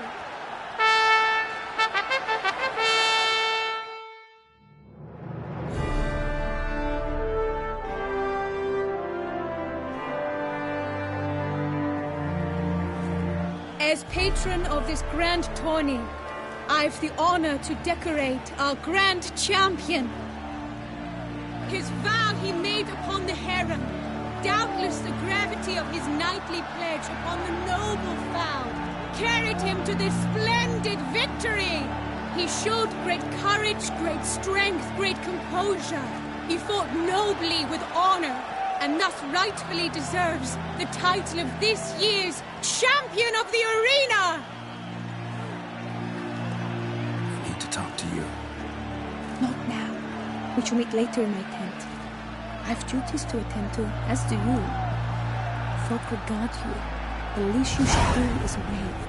As patron of this grand tourney, I've the honor to decorate our grand champion. his vow he made upon the harem. Doubtless the gravity of his knightly pledge upon the noble vow carried him to this splendid victory. He showed great courage, great strength, great composure. He fought nobly with honor, and thus rightfully deserves the title of this year's Champion of the Arena! I need to talk to you. Not now. We shall meet later in my tent. I've duties to attend to, as do you. Folk regard you. The least you should do is wave.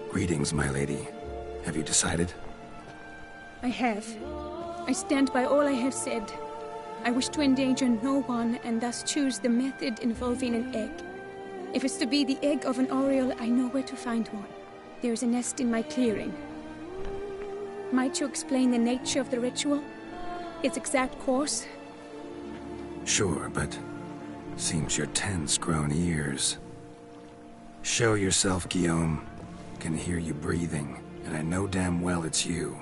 Greetings, my lady. Have you decided? I have. I stand by all I have said. I wish to endanger no one, and thus choose the method involving an egg. If it's to be the egg of an oriole, I know where to find one. There is a nest in my clearing. Might you explain the nature of the ritual? Its exact course? Sure, but seems your tense grown ears. Show yourself, Guillaume. Can hear you breathing, and I know damn well it's you.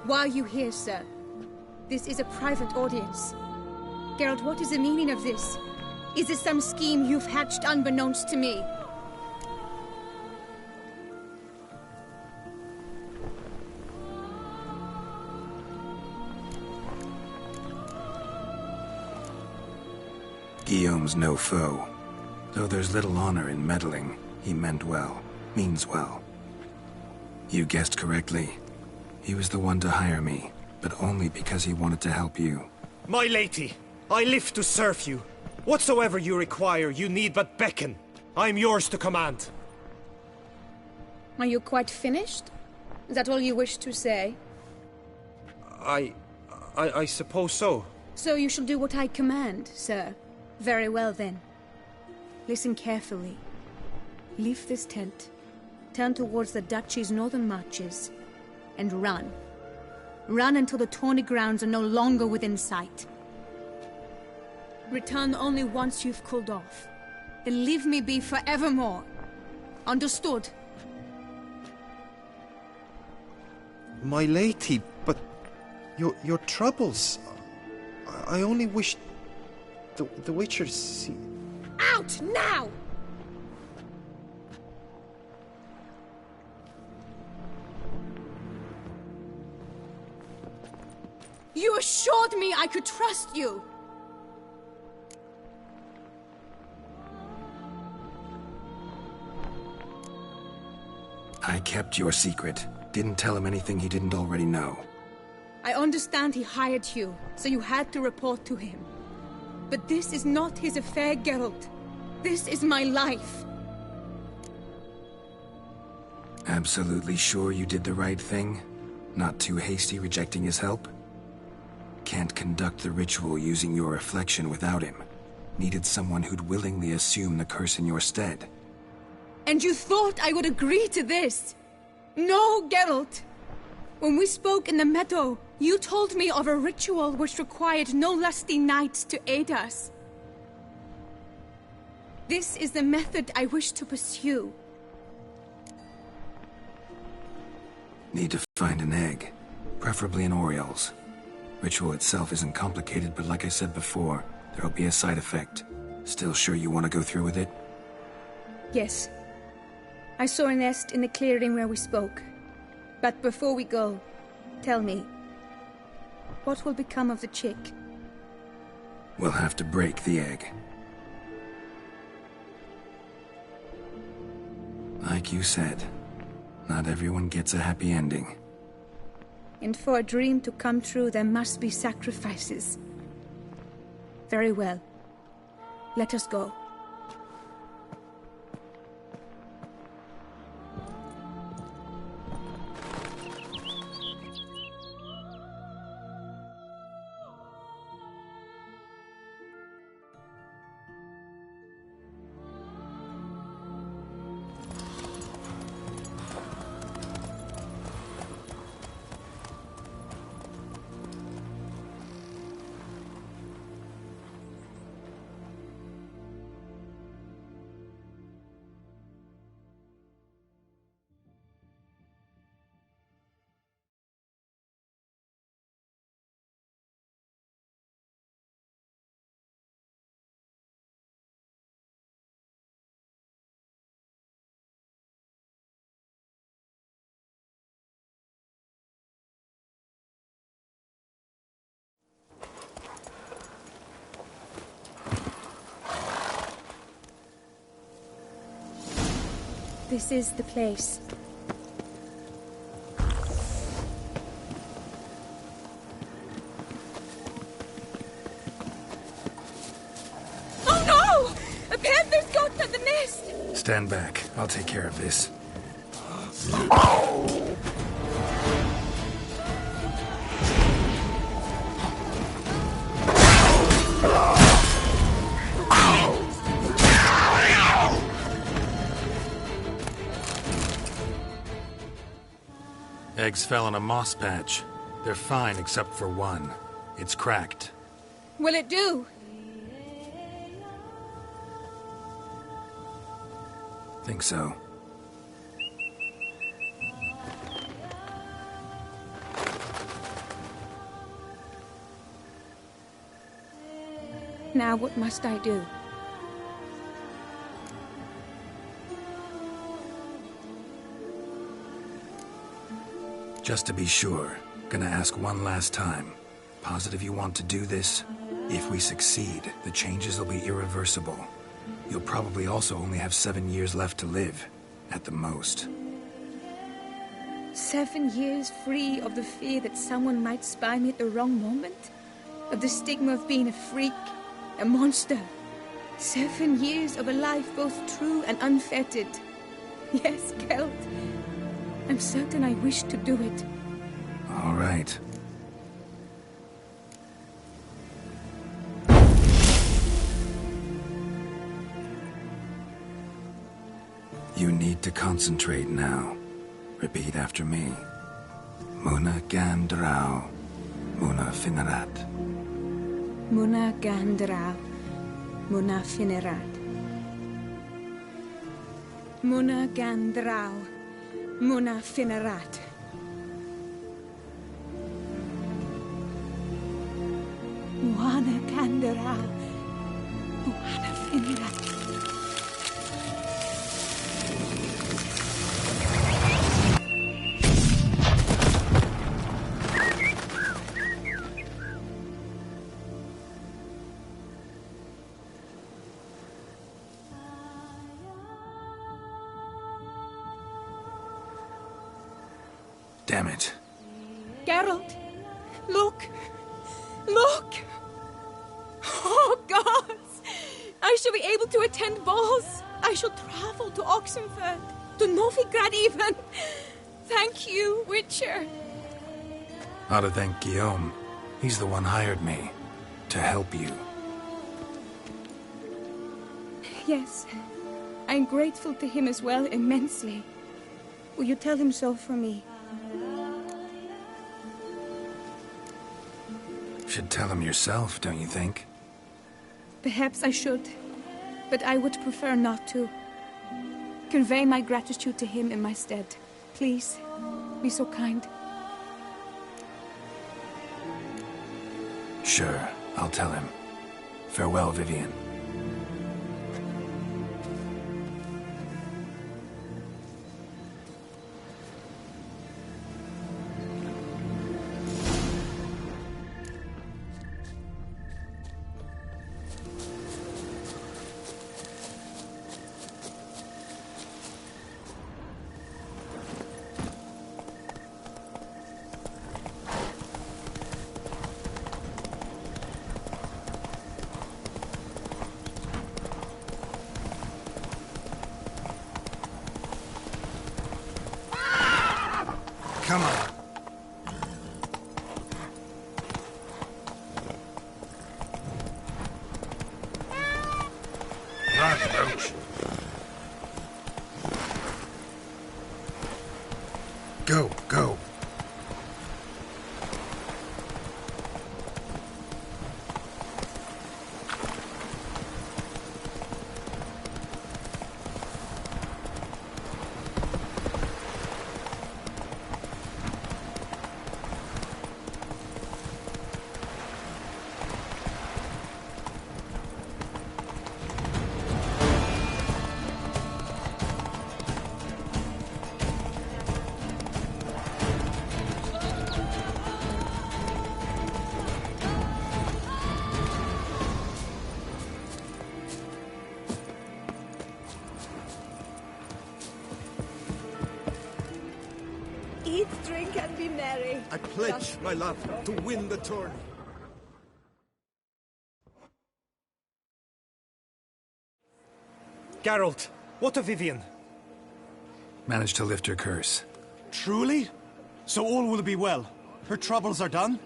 Why are you here, sir? This is a private audience. Geralt, what is the meaning of this? Is this some scheme you've hatched unbeknownst to me? Guillaume's no foe. Though there's little honor in meddling, he meant well, means well. You guessed correctly. He was the one to hire me, but only because he wanted to help you. My lady, I live to serve you. Whatsoever you require, you need but beckon. I am yours to command. Are you quite finished? Is that all you wish to say? I suppose so. So you shall do what I command, sir. Very well, then. Listen carefully. Leave this tent, turn towards the duchy's northern marches, and run. Run until the tawny grounds are no longer within sight. Return only once you've cooled off. Then leave me be forevermore. Understood? My lady, but your troubles. I only wish the Witcher see. Out now! You assured me I could trust you! I kept your secret. Didn't tell him anything he didn't already know. I understand he hired you, so you had to report to him. But this is not his affair, Geralt. This is my life. Absolutely sure you did the right thing? Not too hasty rejecting his help? Can't conduct the ritual using your reflection without him. Needed someone who'd willingly assume the curse in your stead. And you thought I would agree to this? No, Geralt. When we spoke in the meadow, you told me of a ritual which required no lusty knights to aid us. This is the method I wish to pursue. Need to find an egg, preferably an oriole's. Ritual itself isn't complicated, but like I said before, there'll be a side effect. Still sure you want to go through with it? Yes. I saw a nest in the clearing where we spoke. But before we go, tell me, what will become of the chick? We'll have to break the egg. Like you said, not everyone gets a happy ending. And for a dream to come true, there must be sacrifices. Very well. Let us go. This is the place. Oh no! A panther's gotten at the nest! Stand back. I'll take care of this. Eggs fell in a moss patch. They're fine except for one. It's cracked. Will it do? Think so. Now what must I do? Just to be sure, gonna ask one last time. Positive you want to do this? If we succeed, the changes will be irreversible. You'll probably also only have 7 years left to live, at the most. 7 years free of the fear that someone might spy me at the wrong moment? Of the stigma of being a freak, a monster? 7 years of a life both true and unfettered. Yes, Gelt. I'm certain I wish to do it. All right. You need to concentrate now. Repeat after me. Muna Gandrau, Muna Finerat. Muna Gandrau, Muna Finerat. Muna Gandrau, Muna Finerat. Muana Gandrau, Muana Finerat. Damn it. Geralt, look! Look! Oh, gods! I shall be able to attend balls. I shall travel to Oxenfurt, to Novigrad even. Thank you, Witcher. Ought to thank Guillaume. He's the one hired me. To help you. Yes, I'm grateful to him as well, immensely. Will you tell him so for me? Should tell him yourself, don't you think? Perhaps I should, but I would prefer not to. Convey my gratitude to him in my stead. Please, be so kind. Sure, I'll tell him. Farewell, Vivian. Come on. Run, Roach. Go, go. Eat, drink, and be merry. I pledge my love to win the tourney. Geralt, what of Vivian? Managed to lift her curse. Truly? So all will be well. Her troubles are done?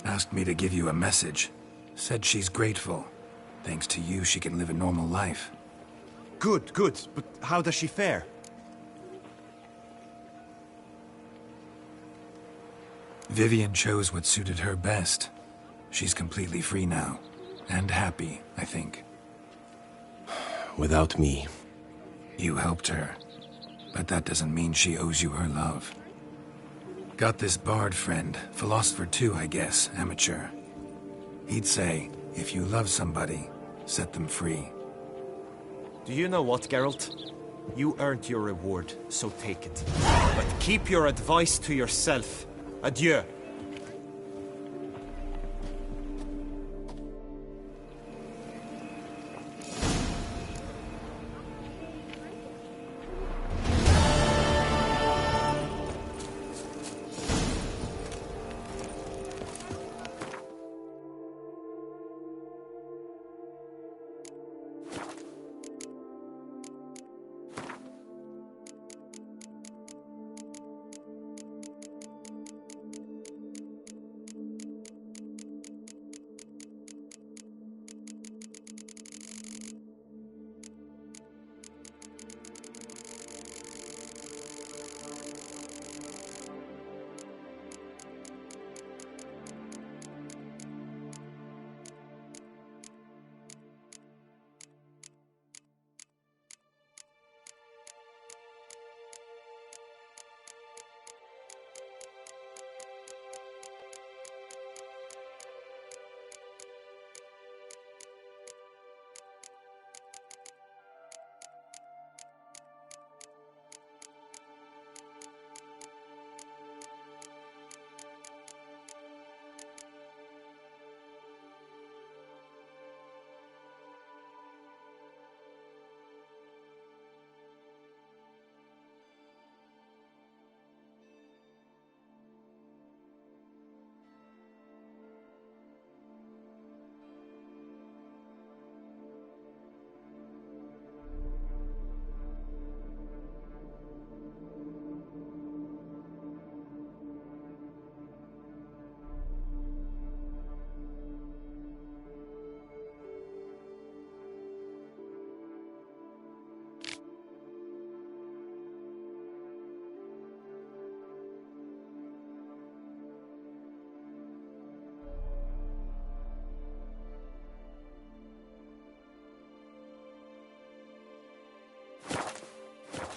Asked me to give you a message. Said she's grateful. Thanks to you, she can live a normal life. Good, good. But how does she fare? Vivian chose what suited her best. She's completely free now. And happy, I think. Without me. You helped her. But that doesn't mean she owes you her love. Got this bard friend, philosopher too, I guess, amateur. He'd say, if you love somebody, set them free. Do you know what, Geralt? You earned your reward, so take it. But keep your advice to yourself. Adieu.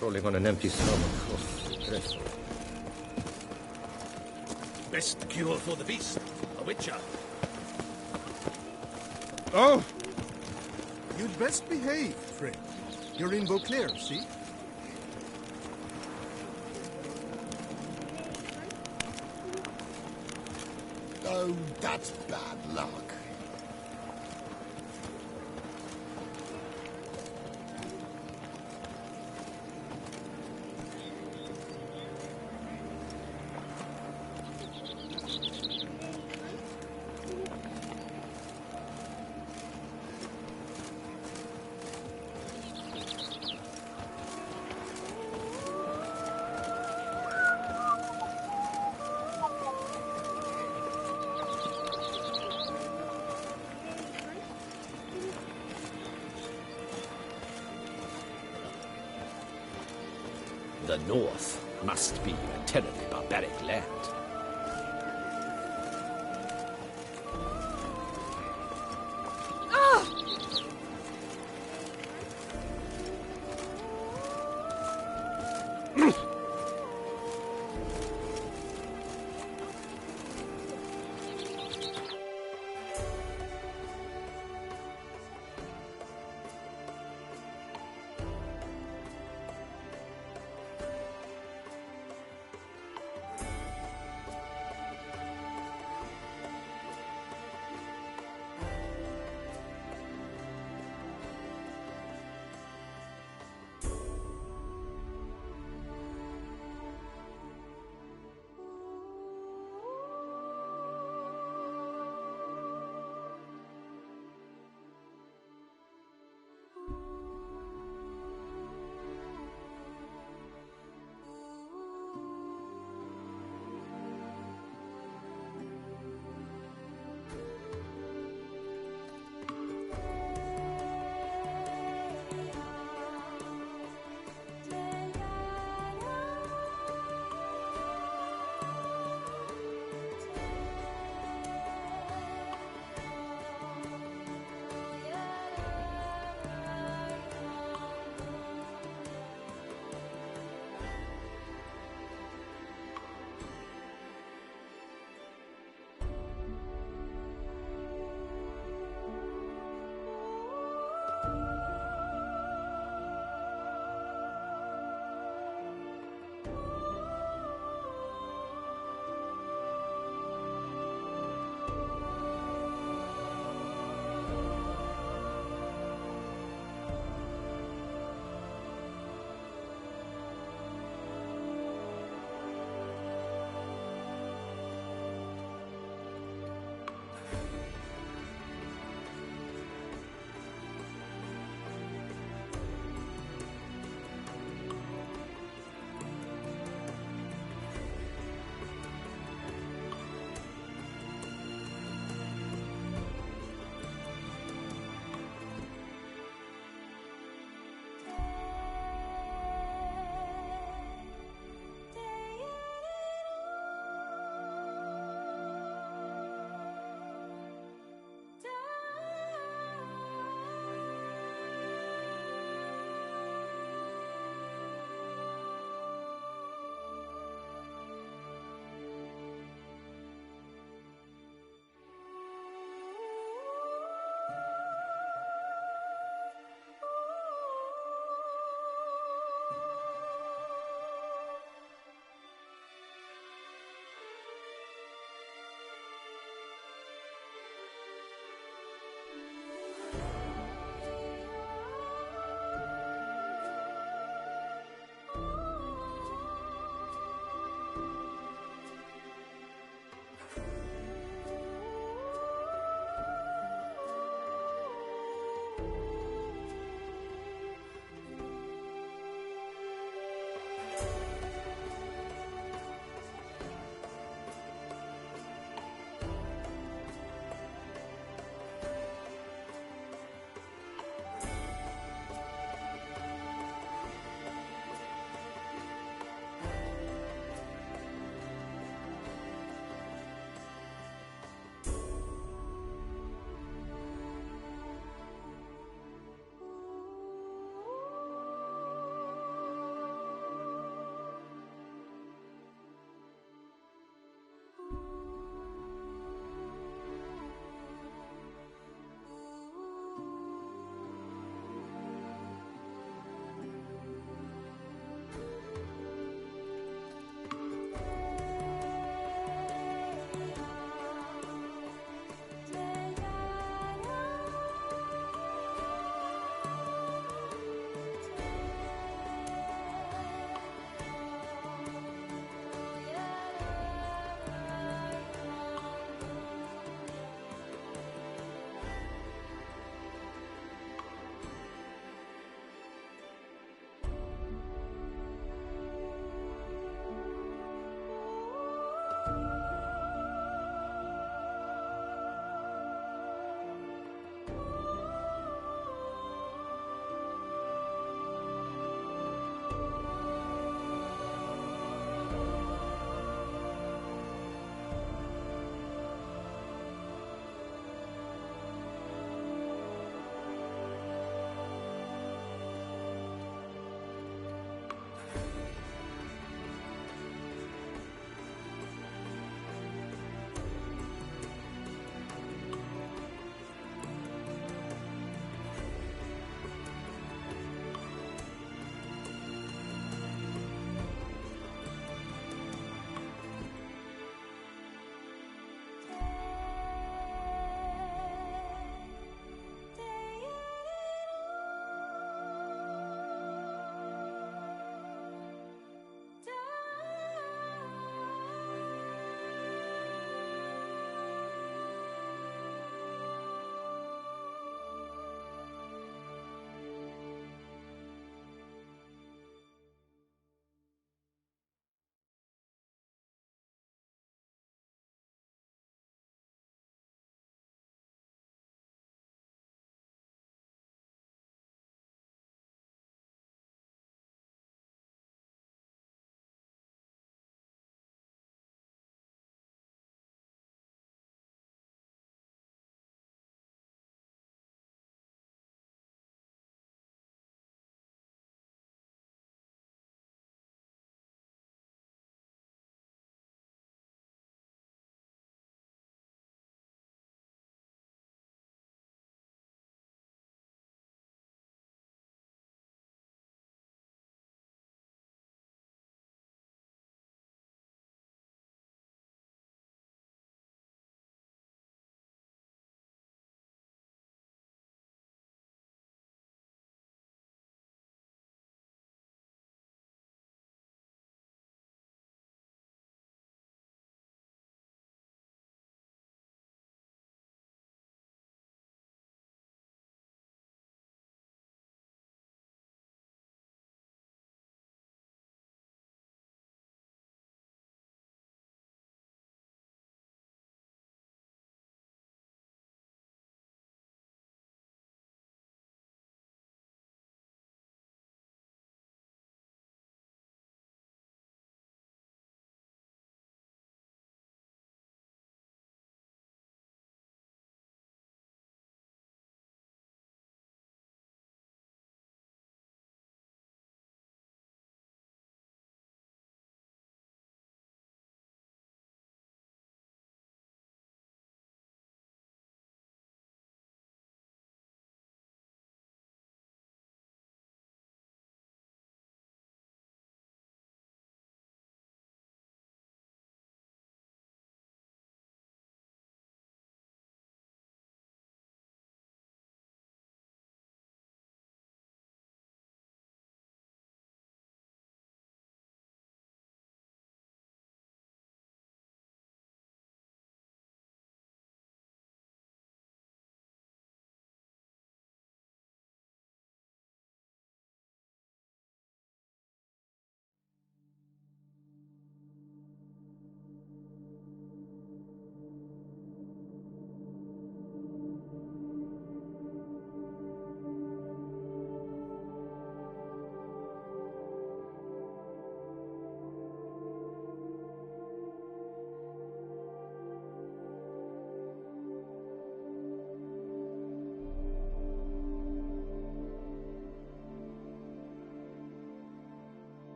Rolling on an empty stomach. Oh, dreadful. Best cure for the beast, a witcher. Oh! You'd best behave, friend. You're in Beauclair, see? Oh, that's bad luck. The north must be a terribly barbaric land.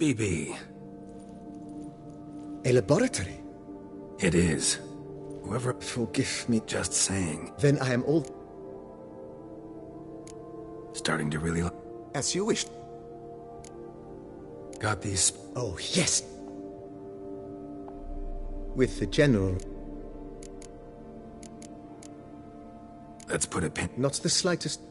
BB. A laboratory? It is. Whoever... Forgive me. Just saying. Then I am all... Starting to really... As you wish. Got these... Oh, yes. With the General. Let's put a pin... Not the slightest...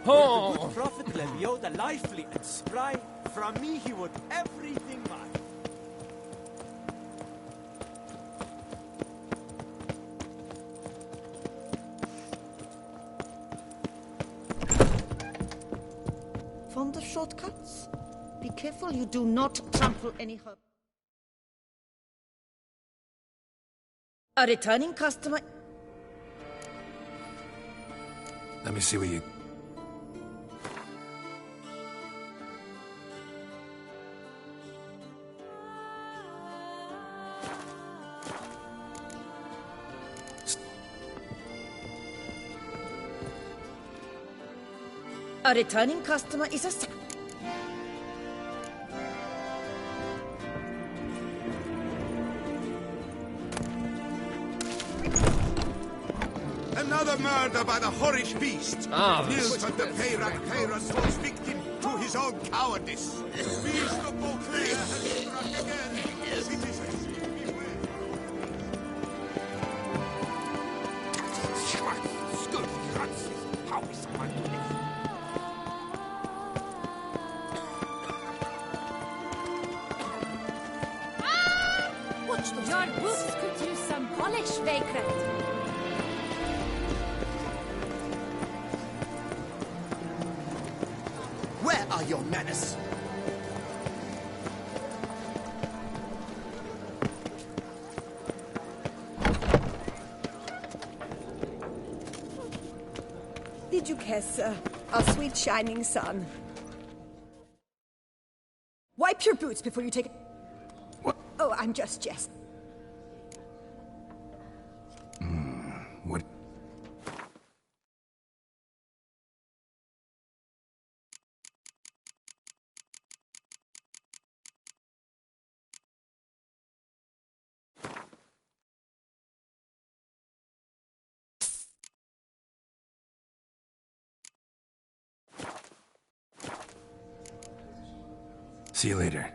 Oh. The good prophet Levioda lively and spry. From me he would everything mine. Fond of shortcuts? Be careful you do not trample any herb. A returning customer. Let me see what you... A returning customer is a... Another murder by the whorish beast. Nils and the Peyrac falls victim to his own cowardice. Beast of Beauclair has struck again. Citizens, beware. Good Francis, how is one live? Watch the... Your boots could use some polish, Vagrant. Where are your manners? Did you kiss our sweet shining sun? Wipe your boots before you take it. What? Oh, I'm just jesting. What? See you later.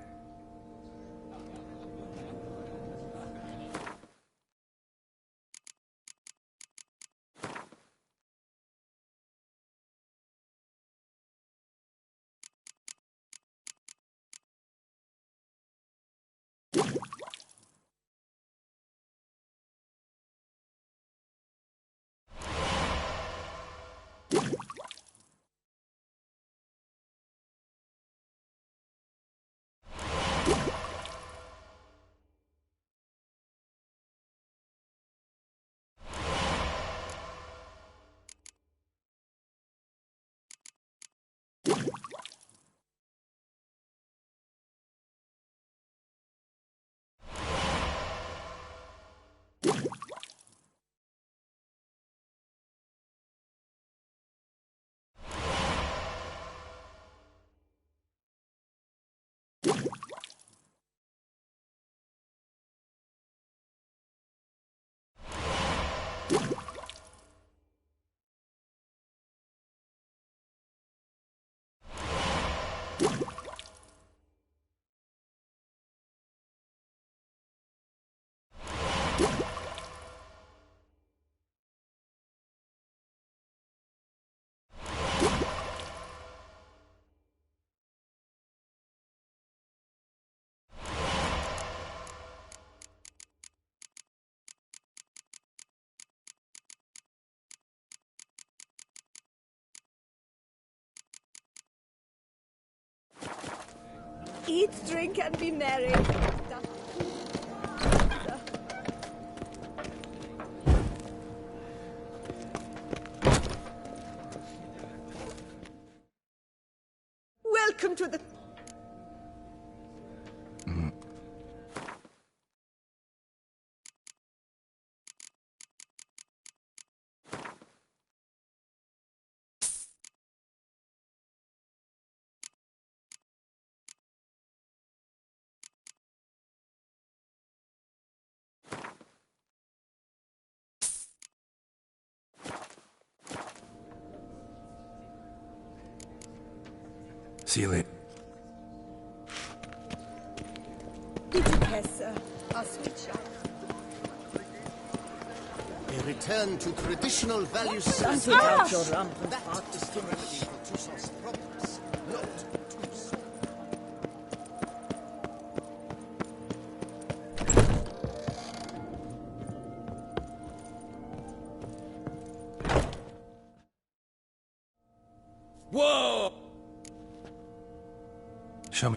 Eat, drink, and be merry. Welcome to the... See you later. Our sweet child. A return to traditional values. Don't put out your rampant That heart. is the remedy for Toussaint's problems. Not Toussaint. Whoa! Show me.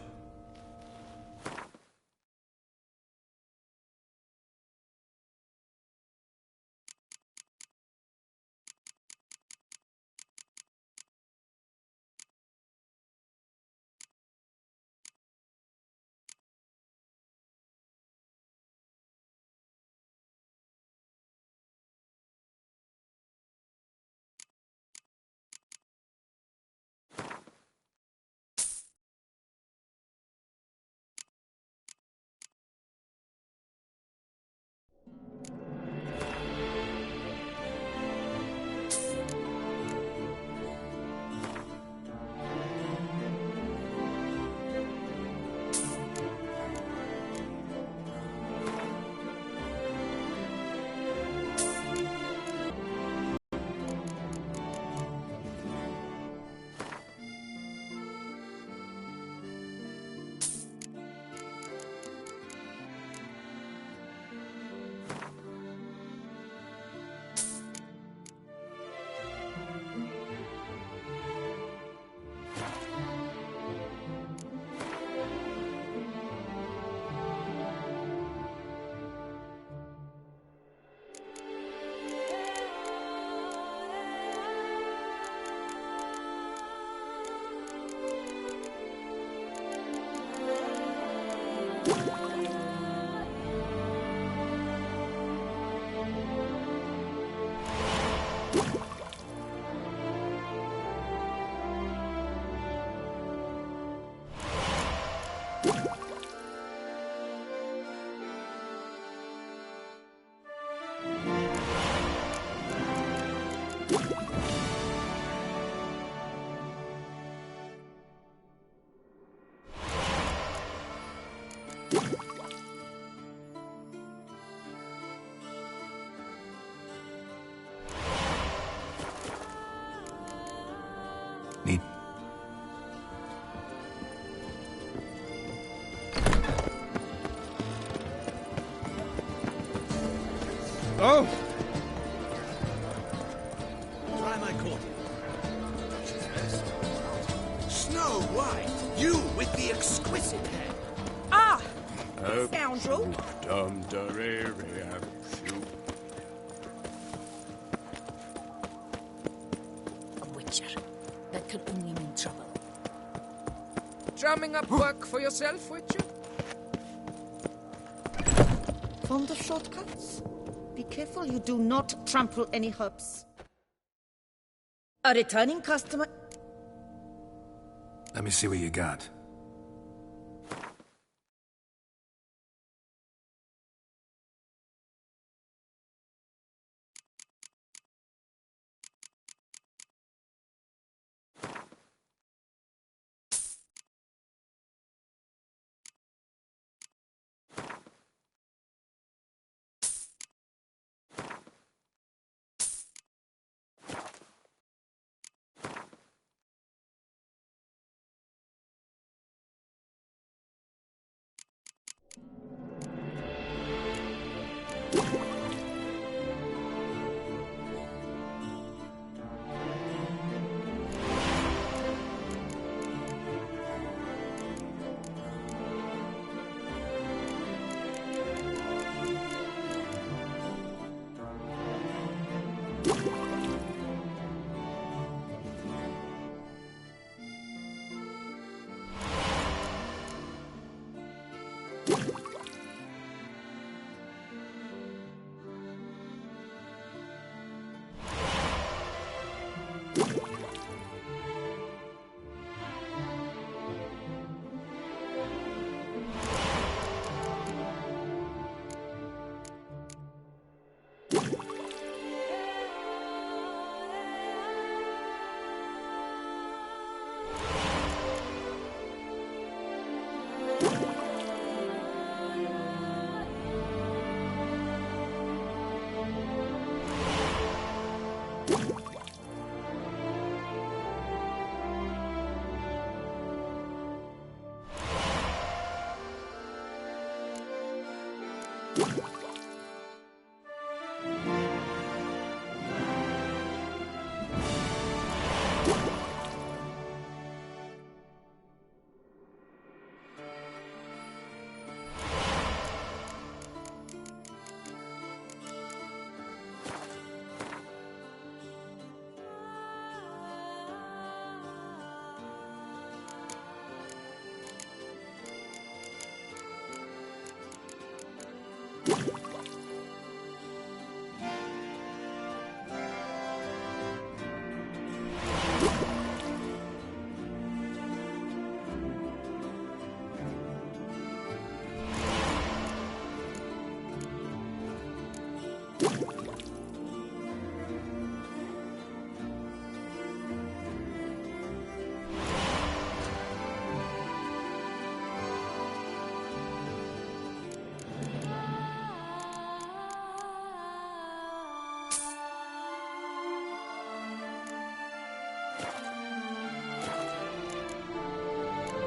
Need. Oh! Try my cordial. Snow White, you with the exquisite hair. Ah! Oh, Scoundrel. dum da re re A witcher. That could only mean trouble. Drumming up work for yourself, Witcher? Fond of shortcuts? Be careful you do not trample any herbs. A returning customer. Let me see what you got.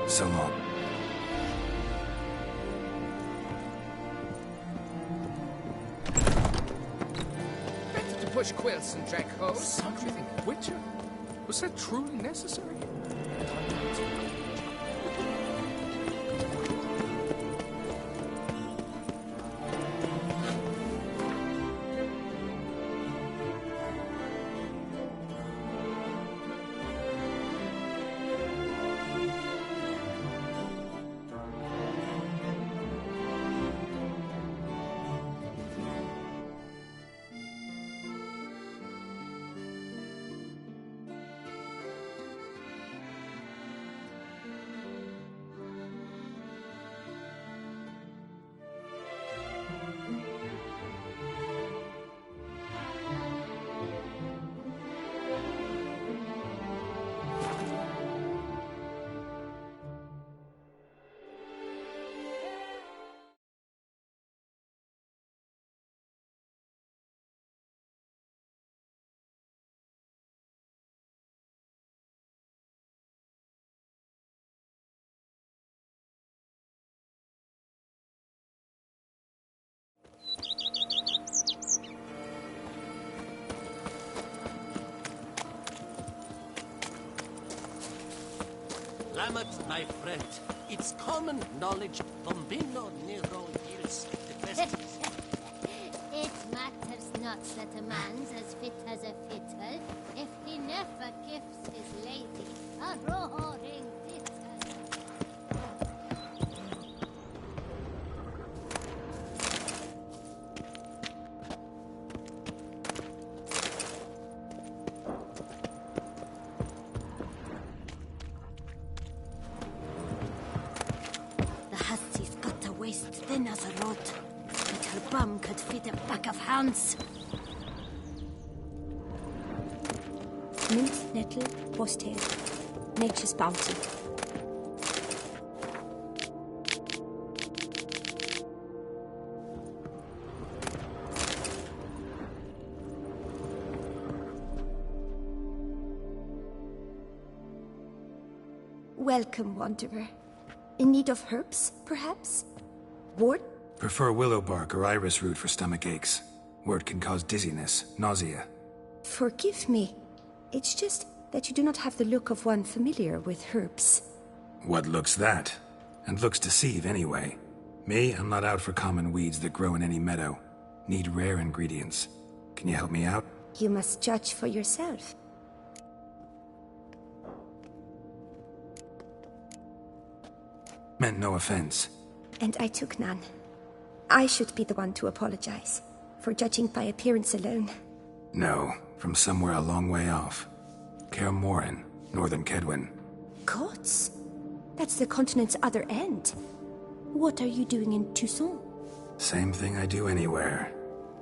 So long. Better to push quilts and drag hose. Don't you think, Witcher? Was that truly necessary? Lamet, my friend, it's common knowledge Bombino Nero yields the best. It matters not that a man's as fit as a fiddle if he never gives his lady a roaring tittle. Thin as a rod, but her bum could fit a pack of hounds. Mint, nettle, horsetail. Nature's bounty. Welcome, wanderer. In need of herbs, perhaps? Ward? Prefer willow bark or iris root for stomach aches. Wort can cause dizziness, nausea. Forgive me. It's just that you do not have the look of one familiar with herbs. What looks that? And looks deceive anyway. Me, I'm not out for common weeds that grow in any meadow. Need rare ingredients. Can you help me out? You must judge for yourself. Meant no offense. And I took none. I should be the one to apologize for judging by appearance alone. No, from somewhere a long way off. Kaer Morhen, northern Kedwin. Gods? That's the continent's other end. What are you doing in Toussaint? Same thing I do anywhere.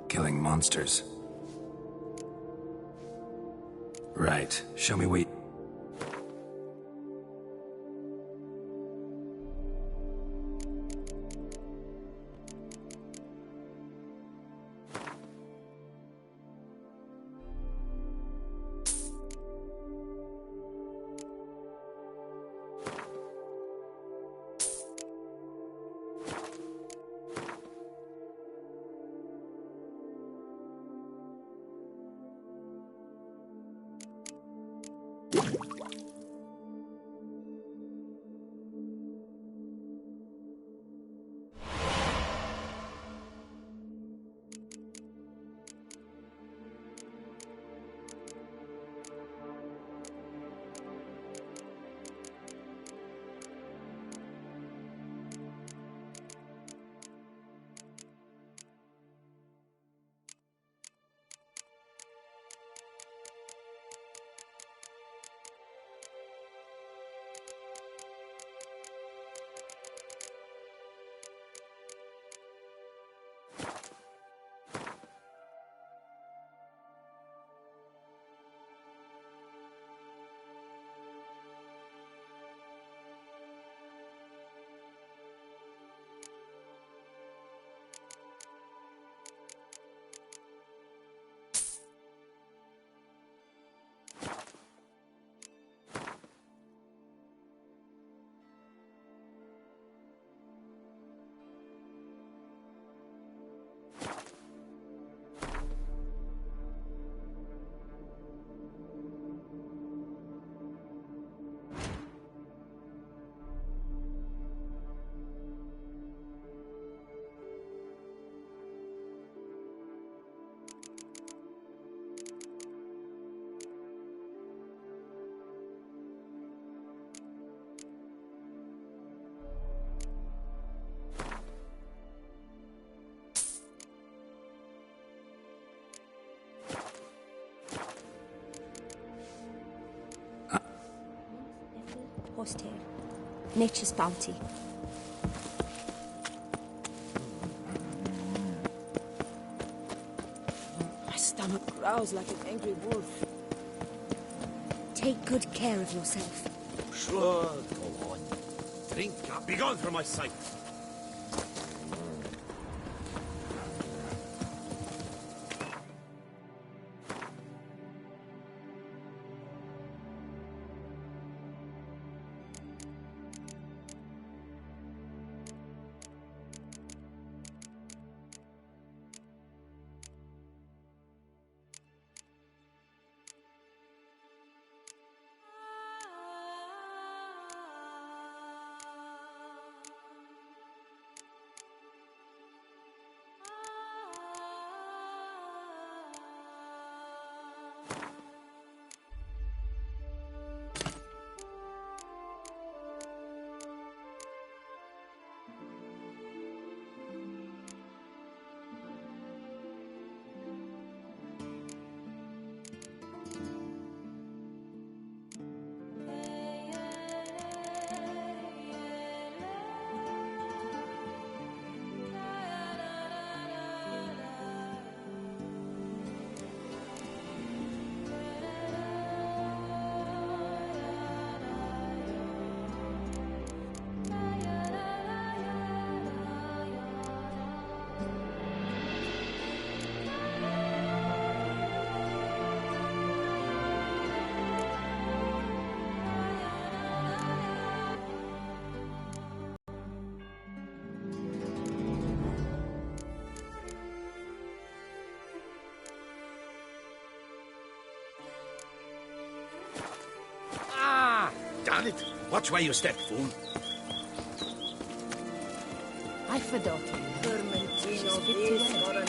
Killing monsters. Right, show me where... Horsetail. Nature's bounty. My stomach growls like an angry wolf. Take good care of yourself. Sure, go on. Drink, be gone from my sight. Damn it! Watch where you step, fool. I forgot. Vermentino, this or